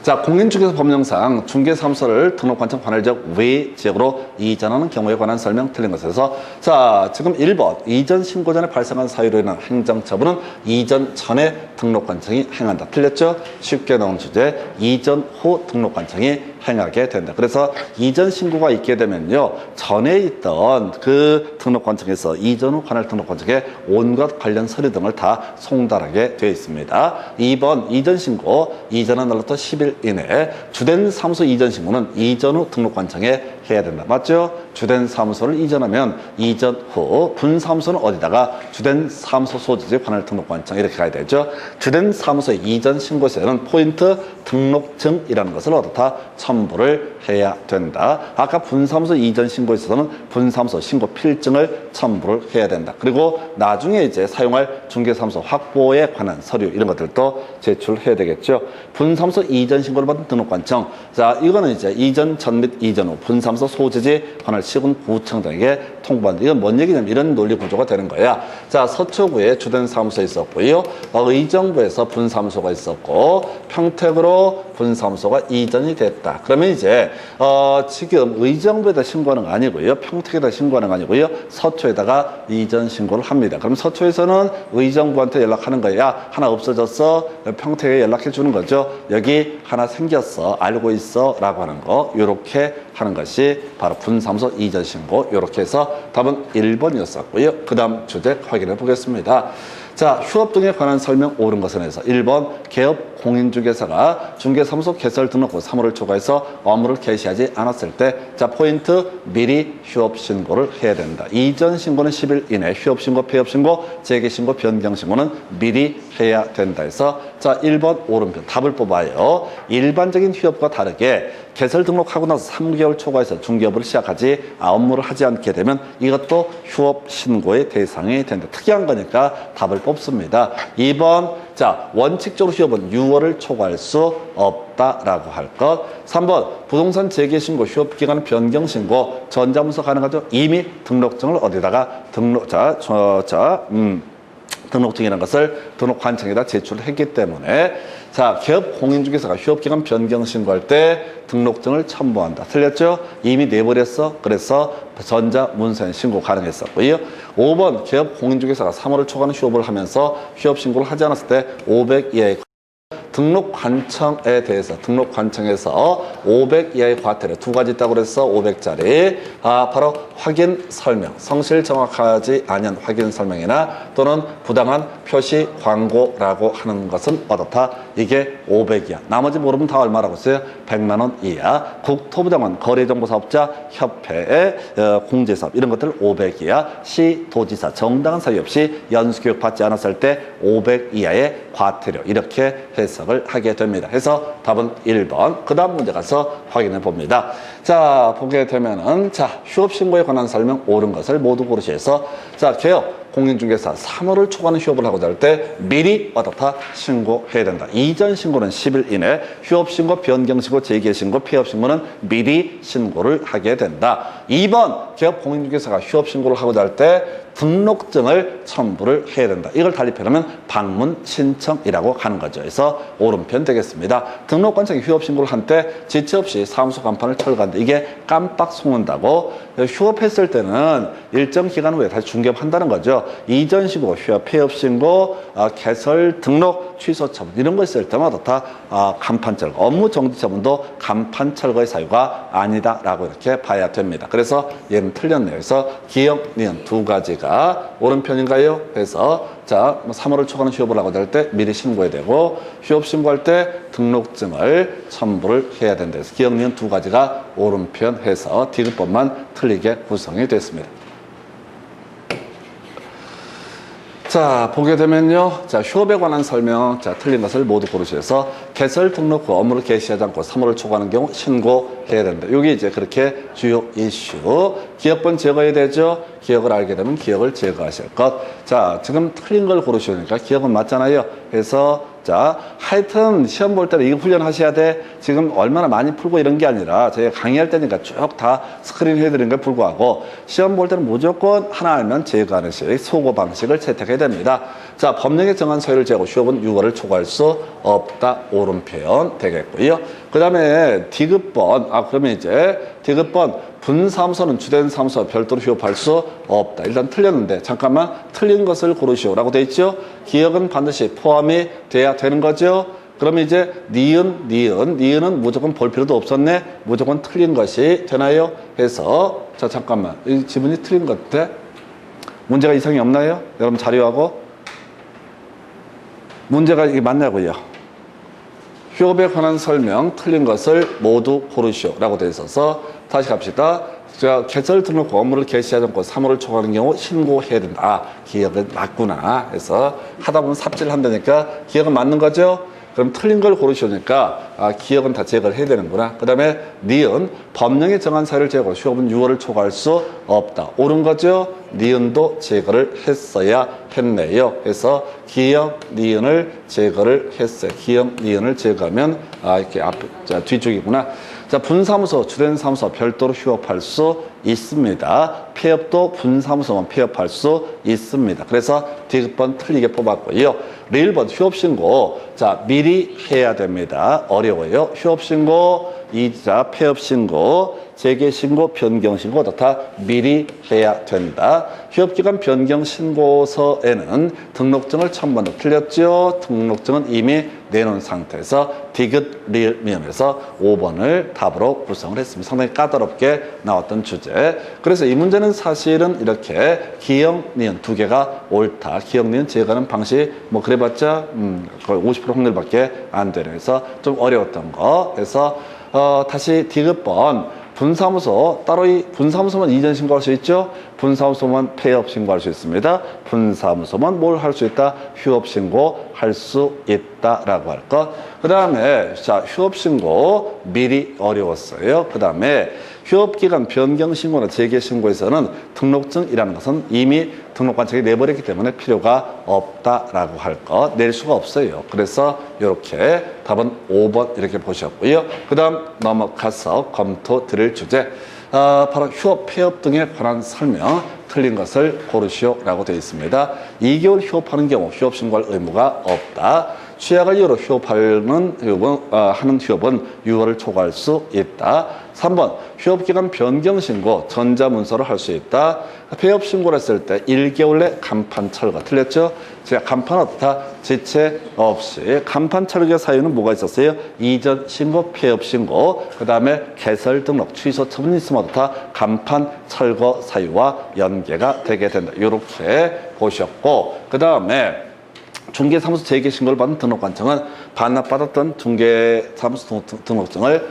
자, 공인중개사 법령상 중개사무소를 등록관청 관할지역 외 지역으로 이전하는 경우에 관한 설명 틀린 것에서 자, 지금 1번 이전 신고 전에 발생한 사유로 인한 행정처분은 이전 전에 등록관청이 행한다. 틀렸죠? 쉽게 나온 주제 이전 후 등록관청이 행하게 된다. 그래서 이전 신고가 있게 되면요, 전에 있던 그 등록관청에서 이전 후 관할 등록관청에 온갖 관련 서류 등을 다 송달하게 되어 있습니다. 2번 이전 신고 이전한 날로부터 10일 이내 주된 사무소 이전 신고는 이전 후 등록관청에 해야 된다. 맞죠? 주된 사무소를 이전하면 이전 후 분사무소는 어디다가 주된 사무소 소지지 관할 등록관청 이렇게 가야 되죠. 주된 사무소 이전 신고 시에는 포인트 등록증이라는 것을 어떻다 첨부를 해야 된다. 아까 분사무소 이전 신고에 있어서는 분사무소 신고 필증을 첨부를 해야 된다. 그리고 나중에 이제 사용할 중개사무소 확보에 관한 서류 이런 것들도 제출해야 되겠죠. 분사무소 이전 신고를 받은 등록관청. 자, 이거는 이제 이전 전 및 이전 후 분사무소 소지지 관할 시군구청장에게 통보한다. 이건 뭔 얘기냐면 이런 논리 구조가 되는 거야. 자, 서초구에 주된 사무소 있었고요. 의정부에서 분사무소가 있었고 평택으로 분사무소가 이전이 됐다. 그러면 이제 지금 의정부에다 신고하는 거 아니고요. 평택에다 신고하는 거 아니고요. 서초에다가 이전 신고를 합니다. 그럼 서초에서는 의정부한테 연락하는 거야. 하나 없어졌어. 평택에 연락해 주는 거죠. 여기 하나 생겼어. 알고 있어. 라고 하는 거. 요렇게 하는 것이 바로 분사무소 이전 신고. 요렇게 해서 답은 1번이었었고요. 그 다음 주제 확인해 보겠습니다. 자, 휴업 등에 관한 설명 옳은 것은 해서 1번 개업 공인중개사가 중개사무소 개설 등록 후 3월을 초과해서 업무를 개시하지 않았을 때 자, 포인트 미리 휴업 신고를 해야 된다. 이전 신고는 10일 이내, 휴업 신고, 폐업 신고, 재개 신고, 변경 신고는 미리 해야 된다 해서 자, 1번 오른편 답을 뽑아요. 일반적인 휴업과 다르게 개설 등록하고 나서 3개월 초과해서 중개업을 시작하지 업무를 하지 않게 되면 이것도 휴업 신고의 대상이 된다. 특이한 거니까 답을 뽑습니다. 2번 자, 원칙적으로 휴업은 6월을 초과할 수 없다라고 할 것. 3번 부동산 재개 신고, 휴업 기간 변경 신고, 전자문서 가능하죠? 이미 등록증을 어디다가 등록증이라는 것을 등록관청에다 제출했기 때문에 자, 기업 공인중개사가 휴업기간 변경 신고할 때 등록증을 첨부한다. 틀렸죠? 이미 내버렸어. 그래서 전자문서엔 신고 가능했었고요. 5번 기업 공인중개사가 3월을 초과하는 휴업을 하면서 휴업 신고를 하지 않았을 때 500 이하의 등록관청에 대해서 등록관청에서 500 이하의 과태료 두 가지 있다고 그래서 500짜리 바로 확인 설명, 성실 정확하지 않은 확인 설명이나 또는 부당한 표시 광고라고 하는 것은 어떻다? 이게 500 이하. 나머지 모르면 다 얼마라고 써요? 100만 원 이하. 국토부장관, 거래정보사업자 협회의 공제사업 이런 것들 500 이하. 시, 도지사 정당한 사유 없이 연수교육 받지 않았을 때 500 이하의 과태료 이렇게 해석을 하게 됩니다. 해서 답은 1번. 그 다음 문제 가서 확인해 봅니다. 자, 보게 되면은 자, 휴업신고에 관한 설명 옳은 것을 모두 고르시해서 자, 개업 공인중개사 3월을 초과하는 휴업을 하고자 할 때 미리 어떻다? 신고해야 된다. 이전 신고는 10일 이내, 휴업신고, 변경신고, 재개신고, 폐업신고는 미리 신고를 하게 된다. 2번 개업 공인중개사가 휴업신고를 하고자 할 때 등록증을 첨부를 해야 된다. 이걸 달리 표현하면 방문 신청이라고 하는 거죠. 그래서 오른편 되겠습니다. 등록관청에 휴업신고를 한 때 지체 없이 사무소 간판을 철거한다. 이게 깜빡 속는다고. 휴업했을 때는 일정 기간 후에 다시 중개업한다는 거죠. 이전 신고, 휴업, 폐업 신고, 개설, 등록, 취소 처분 이런 거 있을 때마다 다 간판 철거, 업무 정지 처분도 간판 철거의 사유가 아니다라고 이렇게 봐야 됩니다. 그래서 얘는 틀렸네요. 그래서 기억, 니은 두 가지가 오른편인가요? 그래서 자, 3월을 초과하는 휴업을 하고자 할 때 미리 신고해야 되고 휴업 신고할 때 등록증을 첨부를 해야 된다. 그래서 기억, 니은 두 가지가 오른편 해서 디귿번만 틀리게 구성이 됐습니다. 자, 보게 되면요. 자, 휴업에 관한 설명, 자, 틀린 것을 모두 고르셔서 개설 등록 후 업무를 개시하지 않고 3월을 초과하는 경우 신고해야 된다. 여기 이제 그렇게 주요 이슈. 기억번 제거해야 되죠. 기억을 알게 되면 기억을 제거하실 것. 자, 지금 틀린 걸 고르시니까 기억은 맞잖아요. 그래서 자, 하여튼 시험 볼 때는 이거 훈련하셔야 돼. 지금 얼마나 많이 풀고 이런 게 아니라 저희가 강의할 때니까 쭉 다 스크린 해드린 걸 불구하고 시험 볼 때는 무조건 하나 알면 제거하는 식, 소거 방식을 채택해야 됩니다. 자, 법령에 정한 서열을 제고 휴업은 6월을 초과할 수 없다. 옳은 표현 되겠고요. 그 다음에 디귿번, 그러면 이제 디귿번 분사무소는 주된 사무소와 별도로 휴업할 수 없다. 일단 틀렸는데 잠깐만 틀린 것을 고르시오라고 돼 있죠. 기억은 반드시 포함이 돼야 되는 거죠. 그러면 이제 니은은 무조건 볼 필요도 없었네. 무조건 틀린 것이 되나요? 해서 자 잠깐만 이 지문이 틀린 것 같아. 문제가 이상이 없나요? 여러분 자료하고 문제가 이게 맞냐고요. 휴업에 관한 설명 틀린 것을 모두 고르시오라고 돼 있어서 다시 갑시다. 자, 개설 등록 후 업무를 개시하지 않고 3월을 초과하는 경우 신고해야 된다. 기억은 맞구나. 해서 하다 보면 삽질을 한다니까 기억은 맞는 거죠? 그럼 틀린 걸 고르시니까 기억은 다 제거를 해야 되는구나. 그 다음에 니은 법령에 정한 사유를 제거 휴업은 6월을 초과할 수 없다. 옳은 거죠? 니은도 제거를 했어야 했네요. 그래서 기억 니은을 제거를 했어요. 기억 니은을 제거하면 이렇게 뒤쪽이구나. 자, 분사무소, 주된 사무소 별도로 휴업할 수 있습니다. 폐업도 분사무소만 폐업할 수 있습니다. 그래서 디귿번 틀리게 뽑았고요. 1번 휴업신고. 자, 미리 해야 됩니다. 어려워요. 휴업신고, 이자 폐업신고, 재개신고, 변경신고 다 미리 해야 된다. 휴업기간 변경신고서에는 등록증을 첨부한다. 틀렸죠? 등록증은 이미 내놓은 상태에서 디귿, 리을, 미음에서 5번을 답으로 구성을 했습니다. 상당히 까다롭게 나왔던 주제. 그래서 이 문제는 사실은 이렇게 기억, 니은 두 개가 옳다. 기억, 니은 제거하는 방식 뭐 그래봤자 거의 50% 확률밖에 안 되는. 그래서 좀 어려웠던 거. 그래서 다시 디귿번 분사무소 따로 이 분사무소만 이전 신고할 수 있죠. 분사무소만 폐업 신고할 수 있습니다. 분사무소만 뭘 할 수 있다? 휴업 신고할 수 있다라고 할 것. 그 다음에 자 휴업 신고 미리 어려웠어요. 그 다음에 휴업기간 변경신고나 재개신고에서는 등록증이라는 것은 이미 등록관청이 내버렸기 때문에 필요가 없다라고 할 것. 낼 수가 없어요. 그래서 이렇게 답은 5번 이렇게 보셨고요. 그 다음 넘어가서 검토 드릴 주제. 바로 휴업, 폐업 등에 관한 설명 틀린 것을 고르시오라고 되어 있습니다. 2개월 휴업하는 경우 휴업 신고할 의무가 없다. 취약을 이유로 휴업하는 하는 휴업은 6월을 초과할 수 있다. 3번 휴업기간 변경 신고 전자문서로 할 수 있다. 폐업 신고를 했을 때 1개월 내 간판 철거. 틀렸죠? 제가 간판 어떻다? 지체 없이. 간판 철거 사유는 뭐가 있었어요? 이전 신고, 폐업 신고, 그 다음에 개설 등록, 취소 처분이 있으면 어떻다? 간판 철거 사유와 연계가 되게 된다. 이렇게 보셨고, 그 다음에 중개사무소 재개 신고를 받은 등록관청은 반납받았던 중개사무소 등록증을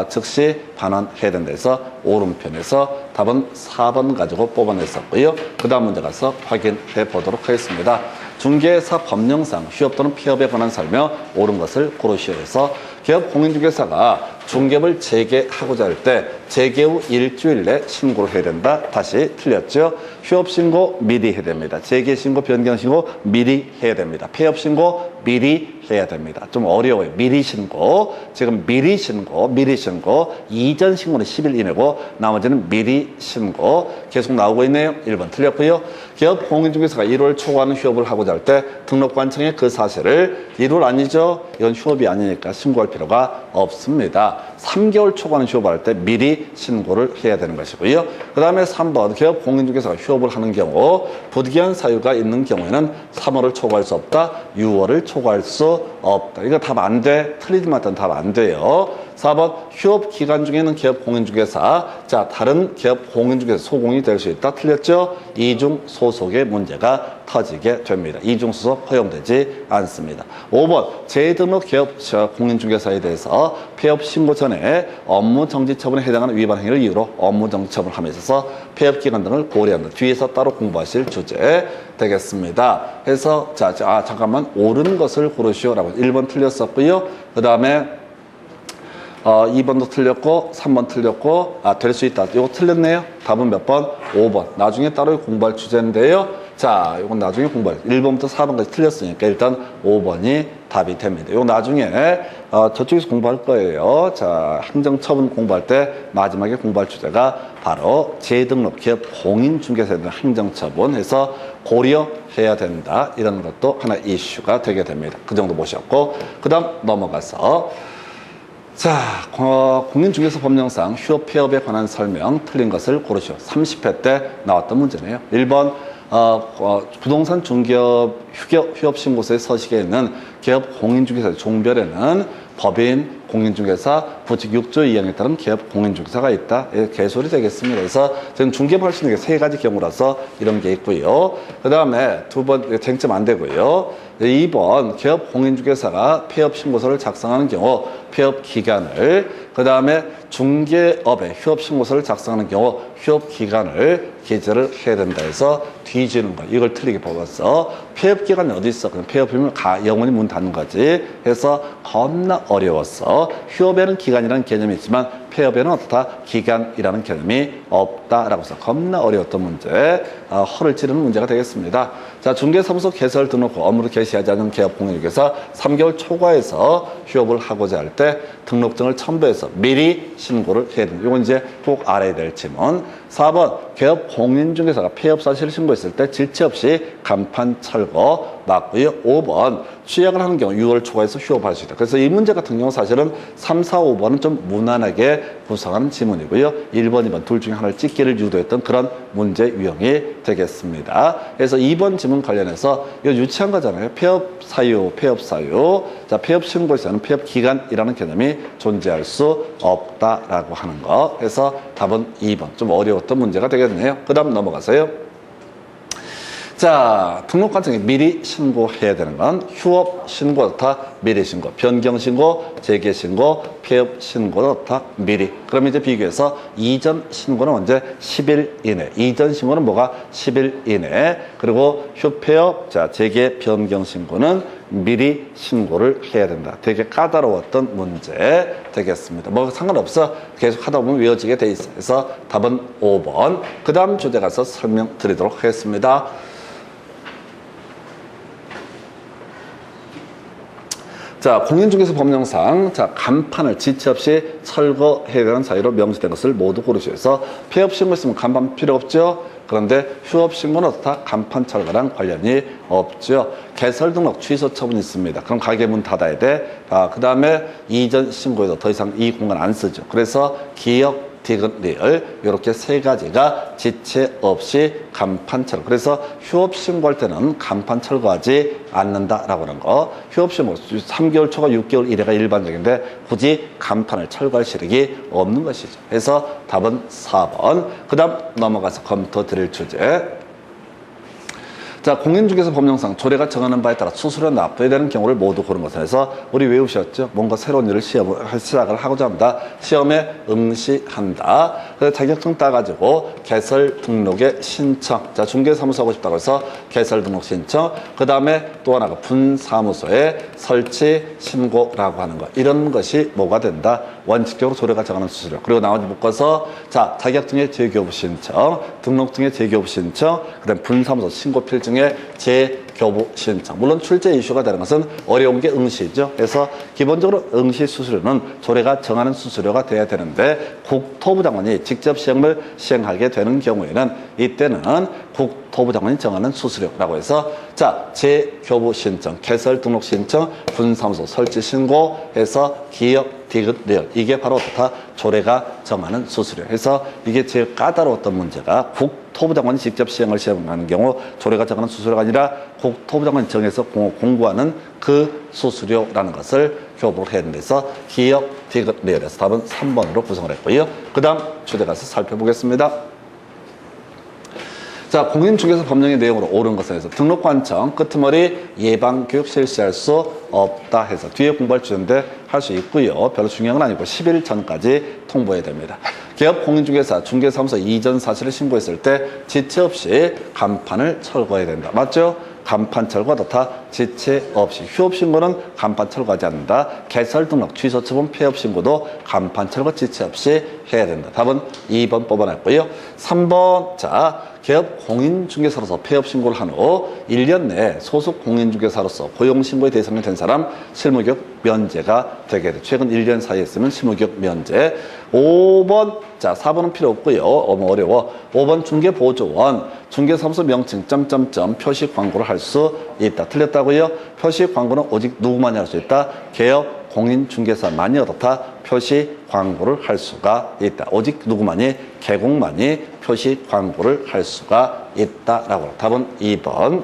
즉시 반환해야 된다 해서 오른편에서 답은 4번 가지고 뽑아냈었고요. 그 다음 문제 가서 확인해 보도록 하겠습니다. 중개사 법령상 휴업 또는 폐업에 관한 설명 옳은 것을 고르시오 해서 기업 공인중개사가 중개업을 재개하고자 할 때 재개 후 일주일 내 신고를 해야 된다. 다시 틀렸죠? 휴업 신고 미리 해야 됩니다. 재개 신고, 변경 신고 미리 해야 됩니다. 폐업 신고 미리 해야 됩니다. 좀 어려워요. 미리 신고. 지금 미리 신고. 이전 신고는 10일 이내고 나머지는 미리 신고. 계속 나오고 있네요. 1번 틀렸고요. 기업 공인중개사가 1월 초과하는 휴업을 하고자 할 때 등록관청에 그 사실을 1월 아니죠? 이건 휴업이 아니니까 신고할 필요가 없습니다. 3개월 초과하는 휴업을 할 때 미리 신고를 해야 되는 것이고요. 그 다음에 3번 기업 공인중개사가 휴업을 하는 경우 부득이한 사유가 있는 경우에는 3월을 초과할 수 없다. 6월을 초과할 수 없다. 이거 답 안 돼. 틀리지만 답 안 돼요. 4번 휴업 기간 중에는 기업 공인중개사 다른 기업 공인중개사 소공이 될 수 있다. 틀렸죠? 이중 소속의 문제가 터지게 됩니다. 이중 소속 허용되지 않습니다. 5번 재등록 기업 공인중개사에 대해서 폐업 신고 전에 업무 정지 처분에 해당하는 위반 행위를 이유로 업무 정지 처분을 함에 있어서 폐업 기간 등을 고려한다. 뒤에서 따로 공부하실 주제 되겠습니다. 그래서 잠깐만 옳은 것을 고르시오라고 1번 틀렸었고요. 그 다음에 2번도 틀렸고 3번 틀렸고 될 수 있다. 이거 틀렸네요. 답은 몇 번? 5번. 나중에 따로 공부할 주제인데요. 자, 이건 나중에 공부할 1번부터 4번까지 틀렸으니까 일단 5번이 답이 됩니다. 이거 나중에 저쪽에서 공부할 거예요. 자, 행정처분 공부할 때 마지막에 공부할 주제가 바로 재등록 기업 공인중개사에 대한 행정처분 해서 고려해야 된다. 이런 것도 하나 이슈가 되게 됩니다. 그 정도 보셨고 그 다음 넘어가서 자, 공인중개사 법령상 휴업 폐업에 관한 설명 틀린 것을 고르시오. 30회 때 나왔던 문제네요. 1번 부동산 중개업 휴업 신고서의 서식에 있는 기업 공인중개사 종별에는 법인, 공인중개사, 부칙 6조 2항에 따른 기업 공인중개사가 있다. 개소리 되겠습니다. 그래서 저는 중개업 할 수 있는 게 3가지 경우라서 이런 게 있고요. 그 다음에 2번 쟁점 안 되고요. 2번 기업 공인중개사가 폐업 신고서를 작성하는 경우 폐업 기간을, 그 다음에 중개업의 휴업 신고서를 작성하는 경우 휴업 기간을 기재를 해야 된다 해서 뒤지는 거. 이걸 틀리게 뽑았어. 폐업 기간이 어디 있어? 그냥 폐업이면 영원히 문 닫는 거지. 해서 겁나 어려웠어. 휴업에는 기간이라는 개념이 있지만 폐업에는 어떻다? 기간이라는 개념이 없다라고 해서 겁나 어려웠던 문제, 허를 찌르는 문제가 되겠습니다. 자, 중개사무소 개설 등록 후 업무를 개시하지 않은 기업 공인중개사 3개월 초과해서 휴업을 하고자 할 때 등록증을 첨부해서 미리 신고를 해야 된다. 이건 이제 꼭 알아야 될 질문. 4번 기업 공인중개사가 폐업 사실을 신고했을 때 질체 없이 간판 철거 맞고요. 5번 취약을 하는 경우 6월 초과해서 휴업할 수 있다. 그래서 이 문제 같은 경우 사실은 3, 4, 5번은 좀 무난하게 구성하는 지문이고요. 1번, 2번 둘 중에 하나를 찍기를 유도했던 그런 문제 유형이 되겠습니다. 그래서 2번 지문 관련해서 이거 유치한 거잖아요. 폐업 사유. 자, 폐업 신고에서는 폐업 기간이라는 개념이 존재할 수 없다라고 하는 거. 그래서 답은 2번. 좀 어려웠던 문제가 되겠네요. 그 다음 넘어가세요. 자, 등록관청에 미리 신고해야 되는 건 휴업 신고 다 미리 신고, 변경 신고, 재개 신고, 폐업 신고도 다 미리. 그럼 이제 비교해서 이전 신고는 언제? 10일 이내. 이전 신고는 뭐가? 10일 이내. 그리고 휴폐업, 자, 재개, 변경 신고는 미리 신고를 해야 된다. 되게 까다로웠던 문제 되겠습니다. 뭐 상관없어. 계속 하다 보면 외워지게 돼 있어. 그래서 답은 5번. 그 다음 주제 가서 설명드리도록 하겠습니다. 자, 공인중개사 법령상, 자, 간판을 지체 없이 철거해야 되는 사유로 명시된 것을 모두 고르시오. 해서 폐업 신고 있으면 간판 필요 없죠? 그런데 휴업신고는 어떻다? 간판 철거랑 관련이 없죠. 개설 등록 취소 처분이 있습니다. 그럼 가게 문 닫아야 돼. 그 다음에 이전 신고에도 더 이상 이 공간 안 쓰죠. 그래서 기억, 디귿, 리을 이렇게 세 가지가 지체 없이 간판 철거. 그래서 휴업 신고할 때는 간판 철거하지 않는다라고 하는 거. 휴업 신고 3개월 초과 6개월 이래가 일반적인데 굳이 간판을 철거할 시력이 없는 것이죠. 그래서 답은 4번. 그 다음 넘어가서 검토 드릴 주제. 자, 공인중개사 법령상 조례가 정하는 바에 따라 수수료 납부해야 되는 경우를 모두 고른 것에 대해서 우리 외우셨죠? 뭔가 새로운 일을 시작을 하고자 합니다. 시험에 응시한다. 그래서 자격증 따가지고 개설 등록의 신청. 자, 중개사무소 하고 싶다고 해서 개설 등록 신청. 그 다음에 또 하나가 분사무소에 설치 신고라고 하는 거. 이런 것이 뭐가 된다? 원칙적으로 조례가 정하는 수수료. 그리고 나머지 묶어서 자, 자격증의 재교부 신청, 등록증의 재교부 신청, 그 다음 분사무소 신고 필증의 재교부 신청. 물론 출제 이슈가 되는 것은 어려운 게 응시죠. 그래서 기본적으로 응시 수수료는 조례가 정하는 수수료가 돼야 되는데 국토부 장관이 직접 시험을 시행하게 되는 경우에는 이때는 국토부 장관이 정하는 수수료라고 해서 자, 재교부 신청, 개설 등록 신청, 분사무소 설치 신고해서 기업, 디귿, 리을. 이게 바로 어떻다? 조례가 정하는 수수료. 해서 이게 제일 까다로웠던 문제가 국토부 장관이 직접 시행하는 경우 조례가 정하는 수수료가 아니라 국토부 장관이 정해서 공부하는 그 수수료라는 것을 교부를 해야 돼서 기업, 디귿, 리을에서 답은 3번으로 구성을 했고요. 그 다음 주제 가서 살펴보겠습니다. 자, 공인중개사 법령의 내용으로 옳은 것에 대해서 등록관청 끄트머리 예방교육 실시할 수 없다 해서 뒤에 공부할 주제인데 할 수 있고요. 별로 중요한 건 아니고 10일 전까지 통보해야 됩니다. 개업 공인중개사 중개사무소 이전 사실을 신고했을 때 지체 없이 간판을 철거해야 된다. 맞죠? 간판 철거 다 지체 없이. 휴업 신고는 간판 철거하지 않는다. 개설 등록 취소 처분 폐업 신고도 간판 철거 지체 없이 해야 된다. 답은 2번 뽑아놨고요. 3번 자, 개업 공인중개사로서 폐업 신고를 한 후 1년 내에 소속 공인중개사로서 고용신고에 대상이 된 사람 실무교육 면제가 되게 돼. 최근 1년 사이에 있으면 실무교육 면제. 5번 자, 4번은 필요 없고요. 너무 어려워. 5번 중개보조원 중개사무소 명칭 점점점 표시 광고를 할 수 있다. 틀렸다고요? 표시 광고는 오직 누구만이 할 수 있다? 개업 공인중개사만이 어떻다? 표시 광고를 할 수가 있다. 오직 누구만이? 개공만이 표시 광고를 할 수가 있다라고. 답은 2번.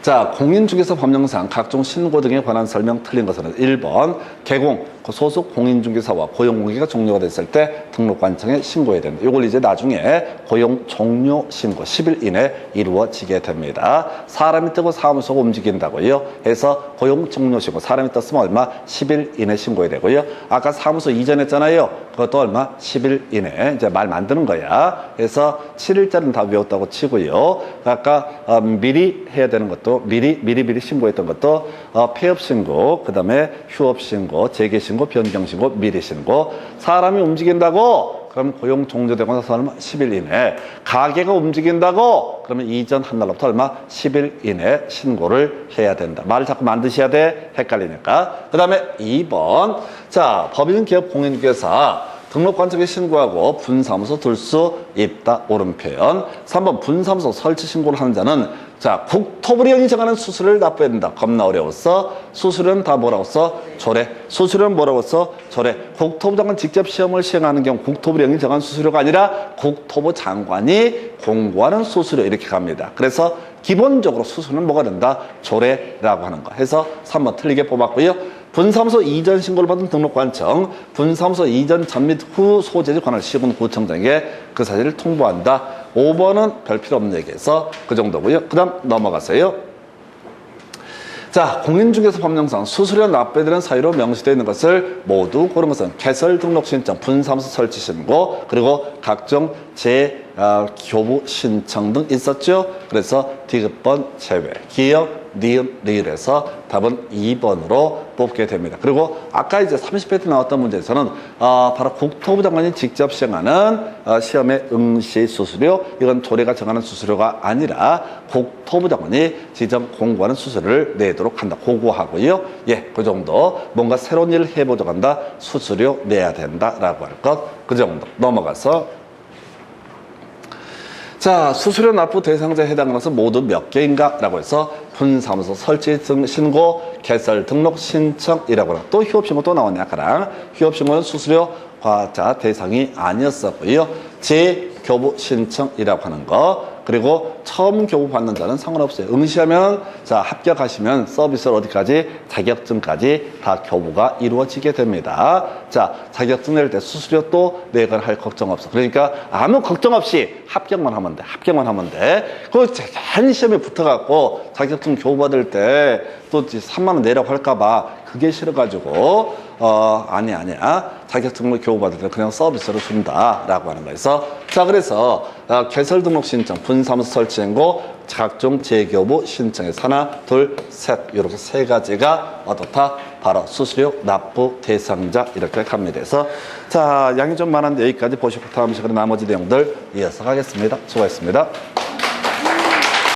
자, 공인중개사 법령상 각종 신고 등에 관한 설명 틀린 것은 1번 개공, 소속 공인중개사와 고용관계가 종료가 됐을 때 등록관청에 신고해야 된다. 이걸 이제 나중에 고용 종료 신고 10일 이내 이루어지게 됩니다. 사람이 뜨고 사무소가 움직인다고요. 해서 고용 종료 신고 사람이 떴으면 얼마? 10일 이내 신고해야 되고요. 아까 사무소 이전했잖아요. 그것도 얼마? 10일 이내. 이제 말 만드는 거야. 그래서 7일짜리는 다 외웠다고 치고요. 아까 미리 해야 되는 것도 미리 신고했던 것도 폐업 신고, 그 다음에 휴업 신고, 재개 신고, 변경 신고, 미리 신고. 사람이 움직인다고? 그럼 고용 종료되고 나서 얼마? 10일 이내. 가게가 움직인다고? 그러면 이전 한 날부터 얼마? 10일 이내 신고를 해야 된다. 말을 자꾸 만드셔야 돼. 헷갈리니까. 그 다음에 2번. 자, 법인 기업 공인중개사 등록관청에 신고하고 분사무소 둘 수 있다. 옳은 표현. 3번 분사무소 설치 신고를 하는 자는 자, 국토부령이 정하는 수수료를 납부해야 된다. 겁나 어려웠어. 수수료는 다 뭐라고 써? 조례. 수수료는 뭐라고 써? 조례. 국토부 장관 직접 시험을 시행하는 경우 국토부령이 정한 수수료가 아니라 국토부 장관이 공고하는 수수료 이렇게 갑니다. 그래서 기본적으로 수수료는 뭐가 된다? 조례라고 하는 거. 해서 3번 틀리게 뽑았고요. 분사무소 이전 신고를 받은 등록관청, 분사무소 이전 전 및 후 소재지 관할 시군구청장에게 그 사실을 통보한다. 5번은 별 필요 없는 얘기해서 그 정도고요. 그 다음 넘어가세요. 자, 공인중개사 법령상 수수료 납부에 대한 사유로 명시되어 있는 것을 모두 고른 것은 개설 등록 신청, 분사무소 설치 신고, 그리고 각종 교부 신청 등 있었죠. 그래서 디귿번 제외. 기억, 니은, 리을에서 답은 2번으로 뽑게 됩니다. 그리고 아까 이제 30회 때 나왔던 문제에서는 바로 국토부 장관이 직접 시행하는 시험의 응시 수수료, 이건 조례가 정하는 수수료가 아니라 국토부 장관이 지정 공고하는 수수료를 내도록 한다. 고고하고요. 예, 그 정도. 뭔가 새로운 일을 해보자고 한다. 수수료 내야 된다라고 할 것. 그 정도. 넘어가서 자, 수수료 납부 대상자에 해당하는 것은 모두 몇 개인가? 라고 해서 분사무소 설치 신고, 개설 등록 신청이라고 하고 또 휴업신고 또 나왔네, 아까랑. 휴업신고는 수수료 과자 대상이 아니었었고요. 재교부 신청이라고 하는 거. 그리고 처음 교부 받는 자는 상관없어요. 응시하면, 자, 합격하시면 서비스를 어디까지? 자격증까지 다 교부가 이루어지게 됩니다. 자, 자격증 낼 때 수수료 또 내건 할 걱정 없어. 그러니까 아무 걱정 없이 합격만 하면 돼. 합격만 하면 돼. 그 괜히 시험에 붙어갖고 자격증 교부 받을 때 또 3만 원 내라고 할까봐 그게 싫어가지고 아니야. 자격증을 교부받을 때 그냥 서비스로 준다라고 하는 거에서 자, 그래서 개설 등록 신청, 분사무소 설치 신고, 각종 재교부 신청에서 하나, 둘, 셋 이렇게 세 가지가 어떻다? 바로 수수료 납부 대상자 이렇게 합니다. 그래서 자, 양이 좀 많은데 여기까지 보시고 다음 시간에 나머지 내용들 이어서 가겠습니다. 수고하셨습니다.